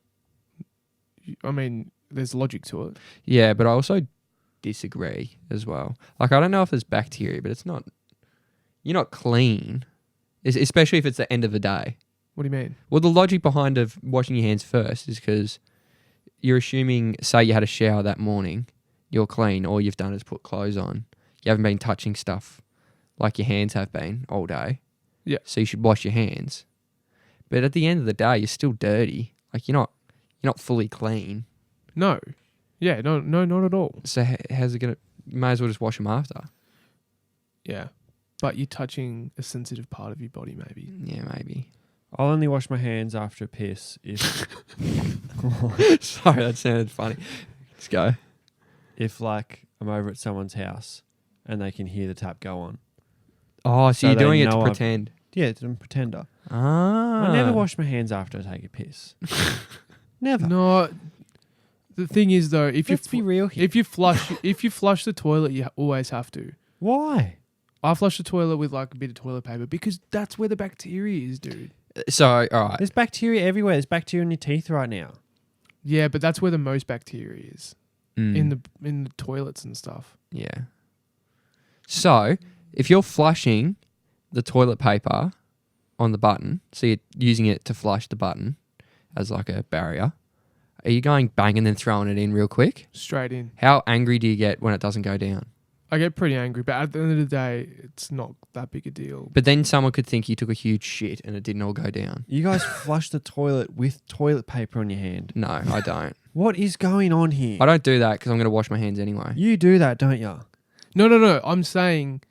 Speaker 2: I mean, there's logic to it.
Speaker 3: Yeah, but I also disagree as well. Like I don't know if there's bacteria, but it's not. You're not clean, especially if it's the end of the day.
Speaker 2: What do you mean?
Speaker 3: Well, the logic behind of washing your hands first is because you're assuming, say you had a shower that morning, you're clean. All you've done is put clothes on. You haven't been touching stuff like your hands have been all day.
Speaker 2: Yeah.
Speaker 3: So you should wash your hands. But at the end of the day, you're still dirty. Like you're not fully clean.
Speaker 2: No. Yeah, no, not at all.
Speaker 3: So how's it gonna? You may as well just wash them after.
Speaker 2: Yeah. But you're touching a sensitive part of your body, maybe.
Speaker 3: Yeah, maybe.
Speaker 1: I'll only wash my hands after a piss if
Speaker 3: Sorry, that sounded funny. Let's go.
Speaker 1: if like I'm over at someone's house and they can hear the tap go on.
Speaker 3: Oh, so
Speaker 1: So
Speaker 3: you're
Speaker 1: they
Speaker 3: doing it to
Speaker 1: know I've-
Speaker 3: pretend.
Speaker 1: Yeah, it's a pretender.
Speaker 3: Ah.
Speaker 1: I never wash my hands after I take a piss. Never.
Speaker 2: No. The thing is, though, if
Speaker 1: Let's be
Speaker 2: you
Speaker 1: real here.
Speaker 2: if you flush the toilet, you always have to.
Speaker 1: Why?
Speaker 2: I flush the toilet with like a bit of toilet paper because that's where the bacteria is, dude.
Speaker 3: So, all right.
Speaker 1: There's bacteria everywhere. There's bacteria in your teeth right now.
Speaker 2: Yeah, but that's where the most bacteria is
Speaker 3: Mm.
Speaker 2: in the toilets and stuff.
Speaker 3: Yeah. So, if you're flushing the toilet paper on the button, so you're using it to flush the button as like a barrier, are you going bang and then throwing it in real quick?
Speaker 2: Straight in.
Speaker 3: How angry do you get when it doesn't go down?
Speaker 2: I get pretty angry, but at the end of the day, it's not that big a deal.
Speaker 3: But then someone could think you took a huge shit and it didn't all go down.
Speaker 1: You guys flush the toilet with toilet paper on your hand.
Speaker 3: No, I don't.
Speaker 1: What is going on here?
Speaker 3: I don't do that because I'm going to wash my hands anyway.
Speaker 1: You do that, don't you?
Speaker 2: No. I'm saying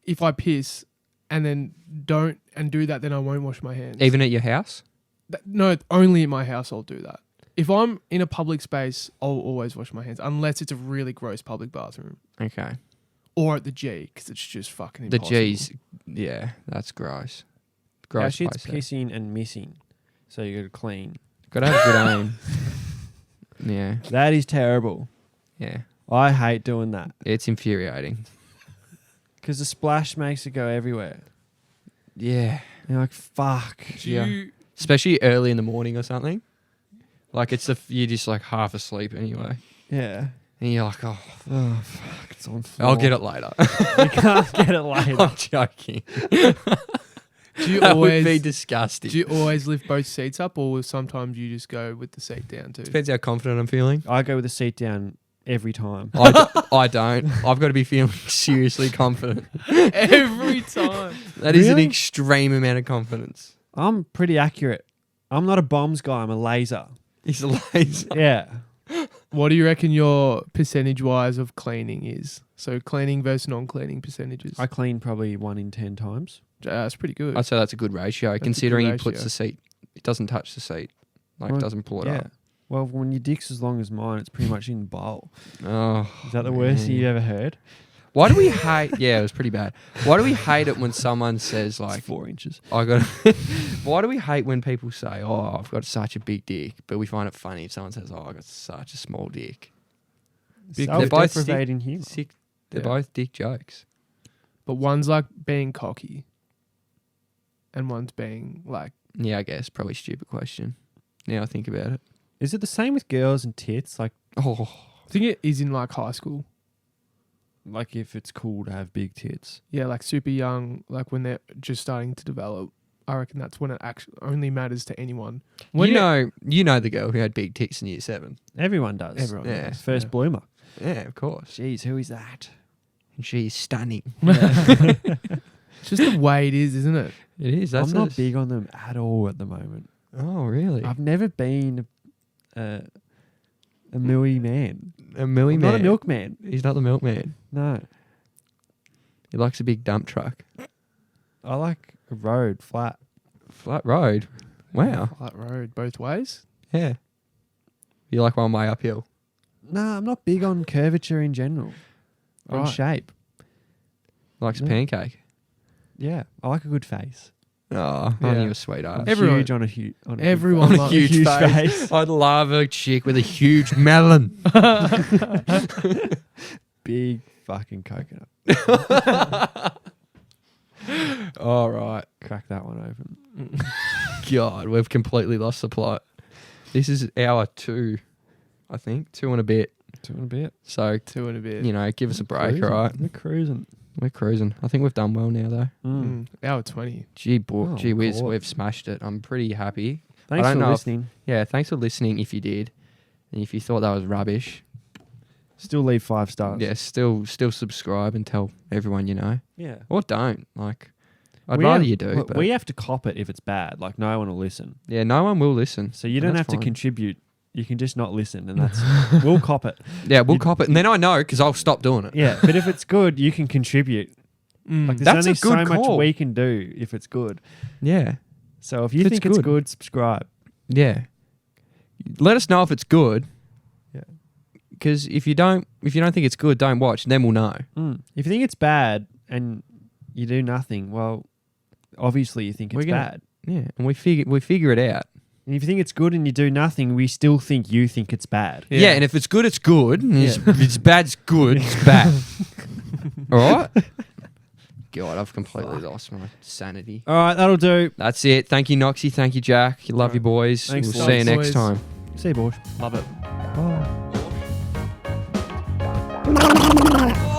Speaker 2: if I piss and then don't and do that, then I won't wash my hands.
Speaker 3: Even at your house?
Speaker 2: No, only in my house I'll do that. If I'm in a public space, I'll always wash my hands unless it's a really gross public bathroom
Speaker 3: Okay.
Speaker 2: or at the G because it's just fucking
Speaker 3: The
Speaker 2: impossible.
Speaker 3: G's, yeah, that's gross.
Speaker 1: Our
Speaker 3: Gross
Speaker 1: shit's
Speaker 3: place there.
Speaker 1: pissing and missing. So you got to clean.
Speaker 3: Got to have good aim. Yeah,
Speaker 1: That is terrible.
Speaker 3: yeah.
Speaker 1: I hate doing that.
Speaker 3: It's infuriating.
Speaker 1: Because the splash makes it go everywhere.
Speaker 3: Yeah.
Speaker 1: You're like, fuck.
Speaker 2: Do
Speaker 3: Yeah.
Speaker 2: you,
Speaker 3: Especially early in the morning or something. Like you're just like half asleep anyway.
Speaker 1: Yeah.
Speaker 3: And you're like, oh,
Speaker 1: Oh, fuck. It's on floor.
Speaker 3: I'll get it later.
Speaker 1: You can't get it later.
Speaker 3: I'm joking.
Speaker 2: do you
Speaker 3: That would be
Speaker 2: always
Speaker 3: disgusting.
Speaker 2: do you always lift both seats up, or sometimes you just go with the seat down too?
Speaker 3: Depends how confident I'm feeling.
Speaker 1: I go with the seat down every time.
Speaker 3: I don't. I've got to be feeling seriously confident.
Speaker 2: Every time.
Speaker 3: That is an
Speaker 1: Really?
Speaker 3: extreme amount of confidence.
Speaker 1: I'm pretty accurate. I'm not a bombs guy. I'm a laser.
Speaker 3: He's a laser.
Speaker 1: Yeah.
Speaker 2: What do you reckon your percentage wise of cleaning is? So cleaning versus non-cleaning percentages.
Speaker 1: I clean probably 1 in 10 times.
Speaker 2: That's pretty good.
Speaker 3: I'd say that's a good ratio,
Speaker 2: That's a
Speaker 3: considering
Speaker 2: good
Speaker 3: he puts
Speaker 2: ratio.
Speaker 3: the seat. It doesn't touch the seat. Like,
Speaker 1: Well,
Speaker 3: doesn't pull it
Speaker 1: Yeah.
Speaker 3: up.
Speaker 1: Well, when your dick's as long as mine, it's pretty much in the bowl.
Speaker 3: Oh,
Speaker 1: Is that the worst thing
Speaker 3: man.
Speaker 1: you've ever heard?
Speaker 3: Why do we hate... Yeah, it was pretty bad. Why do we hate it when someone says, like...
Speaker 1: It's 4 inches.
Speaker 3: I got. Why do we hate when people say, "Oh, I've got such a big dick," but we find it funny if someone says, "Oh, I got such a small dick."
Speaker 1: They're
Speaker 3: They're both
Speaker 1: self-deprecating humour.
Speaker 3: Sick. They're
Speaker 2: Yeah.
Speaker 3: both dick jokes.
Speaker 2: But one's like being cocky. and one's being like.
Speaker 3: Yeah, I guess probably stupid question. Now I think about it.
Speaker 1: Is it the same with girls and tits? Like
Speaker 3: Oh,
Speaker 2: I think it is in like high school.
Speaker 1: if it's cool to have big tits.
Speaker 2: Yeah, like super young, like when they're just starting to develop. I reckon that's when it actually only matters to anyone. When
Speaker 3: you know the girl who had big tits in year 7.
Speaker 1: Everyone does.
Speaker 2: Everyone
Speaker 3: Yeah.
Speaker 2: does,
Speaker 1: First
Speaker 2: yeah.
Speaker 1: bloomer.
Speaker 3: Yeah, of course.
Speaker 1: Jeez, who is that?
Speaker 3: And she's stunning.
Speaker 2: It's just the way it is, isn't it?
Speaker 3: It is.
Speaker 1: I'm not big on them at all at the moment.
Speaker 3: Oh, really?
Speaker 1: I've never been a millie man.
Speaker 3: A millie
Speaker 1: I'm
Speaker 3: man.
Speaker 1: not a milkman.
Speaker 3: He's not the milkman.
Speaker 1: No.
Speaker 3: He likes a big dump truck.
Speaker 1: I like a road, flat.
Speaker 3: Flat road. Wow.
Speaker 2: Flat road both ways.
Speaker 3: Yeah. You like one way uphill.
Speaker 1: No, I'm not big on curvature in general. On
Speaker 2: Right.
Speaker 1: shape.
Speaker 3: Likes a
Speaker 1: Yeah.
Speaker 3: pancake.
Speaker 1: Yeah, I like a good face.
Speaker 3: Oh,
Speaker 2: Yeah.
Speaker 3: aren't you a sweetheart?
Speaker 1: I'm
Speaker 2: Everyone-
Speaker 1: huge on a huge. On a
Speaker 2: everyone
Speaker 1: big
Speaker 2: loves-
Speaker 1: face.
Speaker 3: huge face. I'd love a chick with a huge melon.
Speaker 1: Big fucking coconut.
Speaker 3: All right.
Speaker 1: Crack that one open.
Speaker 3: God, we've completely lost the plot. This is hour 2, I think. 2 and a bit.
Speaker 1: 2 and a bit.
Speaker 3: So,
Speaker 2: 2 and a bit.
Speaker 3: you know, give us a break,
Speaker 1: Cruising.
Speaker 3: all right?
Speaker 1: We're cruising.
Speaker 3: We're cruising. I think we've done well now, though.
Speaker 2: Hour 20.
Speaker 3: Gee
Speaker 1: Oh,
Speaker 3: whiz,
Speaker 1: God.
Speaker 3: we've smashed it. I'm pretty happy.
Speaker 1: Thanks
Speaker 3: I
Speaker 1: for
Speaker 3: don't know if-
Speaker 1: listening.
Speaker 3: Yeah, thanks for listening if you did. And if you thought that was rubbish,
Speaker 1: Still leave 5 stars.
Speaker 3: yeah, still subscribe and tell everyone you know.
Speaker 1: Yeah.
Speaker 3: Or don't. Like, I'd
Speaker 1: We
Speaker 3: rather
Speaker 1: have-
Speaker 3: you do.
Speaker 1: look,
Speaker 3: But
Speaker 1: we have to cop it if it's bad. Like, no one will listen.
Speaker 3: yeah, no one will listen.
Speaker 1: So you
Speaker 3: And
Speaker 1: don't
Speaker 3: that's
Speaker 1: have to
Speaker 3: fine.
Speaker 1: contribute. You can just not listen, and that's we'll cop it.
Speaker 3: Yeah, we'll
Speaker 1: You-
Speaker 3: cop it. And then I know because I'll stop doing it.
Speaker 1: Yeah, but if it's good, you can contribute. Like, there's
Speaker 3: That's
Speaker 1: only
Speaker 3: a good
Speaker 1: so much
Speaker 3: call.
Speaker 1: we can do if it's good.
Speaker 3: Yeah.
Speaker 1: So if you
Speaker 3: If it's
Speaker 1: think it's
Speaker 3: good.
Speaker 1: good, subscribe.
Speaker 3: Yeah. Let us know if it's good.
Speaker 1: Yeah.
Speaker 3: Because if you don't think it's good, don't watch. Then we'll know.
Speaker 1: If you think it's bad and you do nothing, well, obviously you think
Speaker 3: We're
Speaker 1: it's
Speaker 3: gonna-
Speaker 1: bad.
Speaker 3: Yeah, and we figure it out.
Speaker 1: And if you think it's good and you do nothing, we still think you think it's bad.
Speaker 3: Yeah, and if it's good, it's good. And if it's bad, it's good. It's bad. All right. God, I've completely lost my sanity.
Speaker 1: All right, that'll do.
Speaker 3: That's it. Thank you, Noxie. Thank you, Jack. You love you boys.
Speaker 1: Thanks,
Speaker 3: We'll see you next
Speaker 2: boys.
Speaker 3: time.
Speaker 1: See you, boys.
Speaker 2: Love it.
Speaker 1: Bye.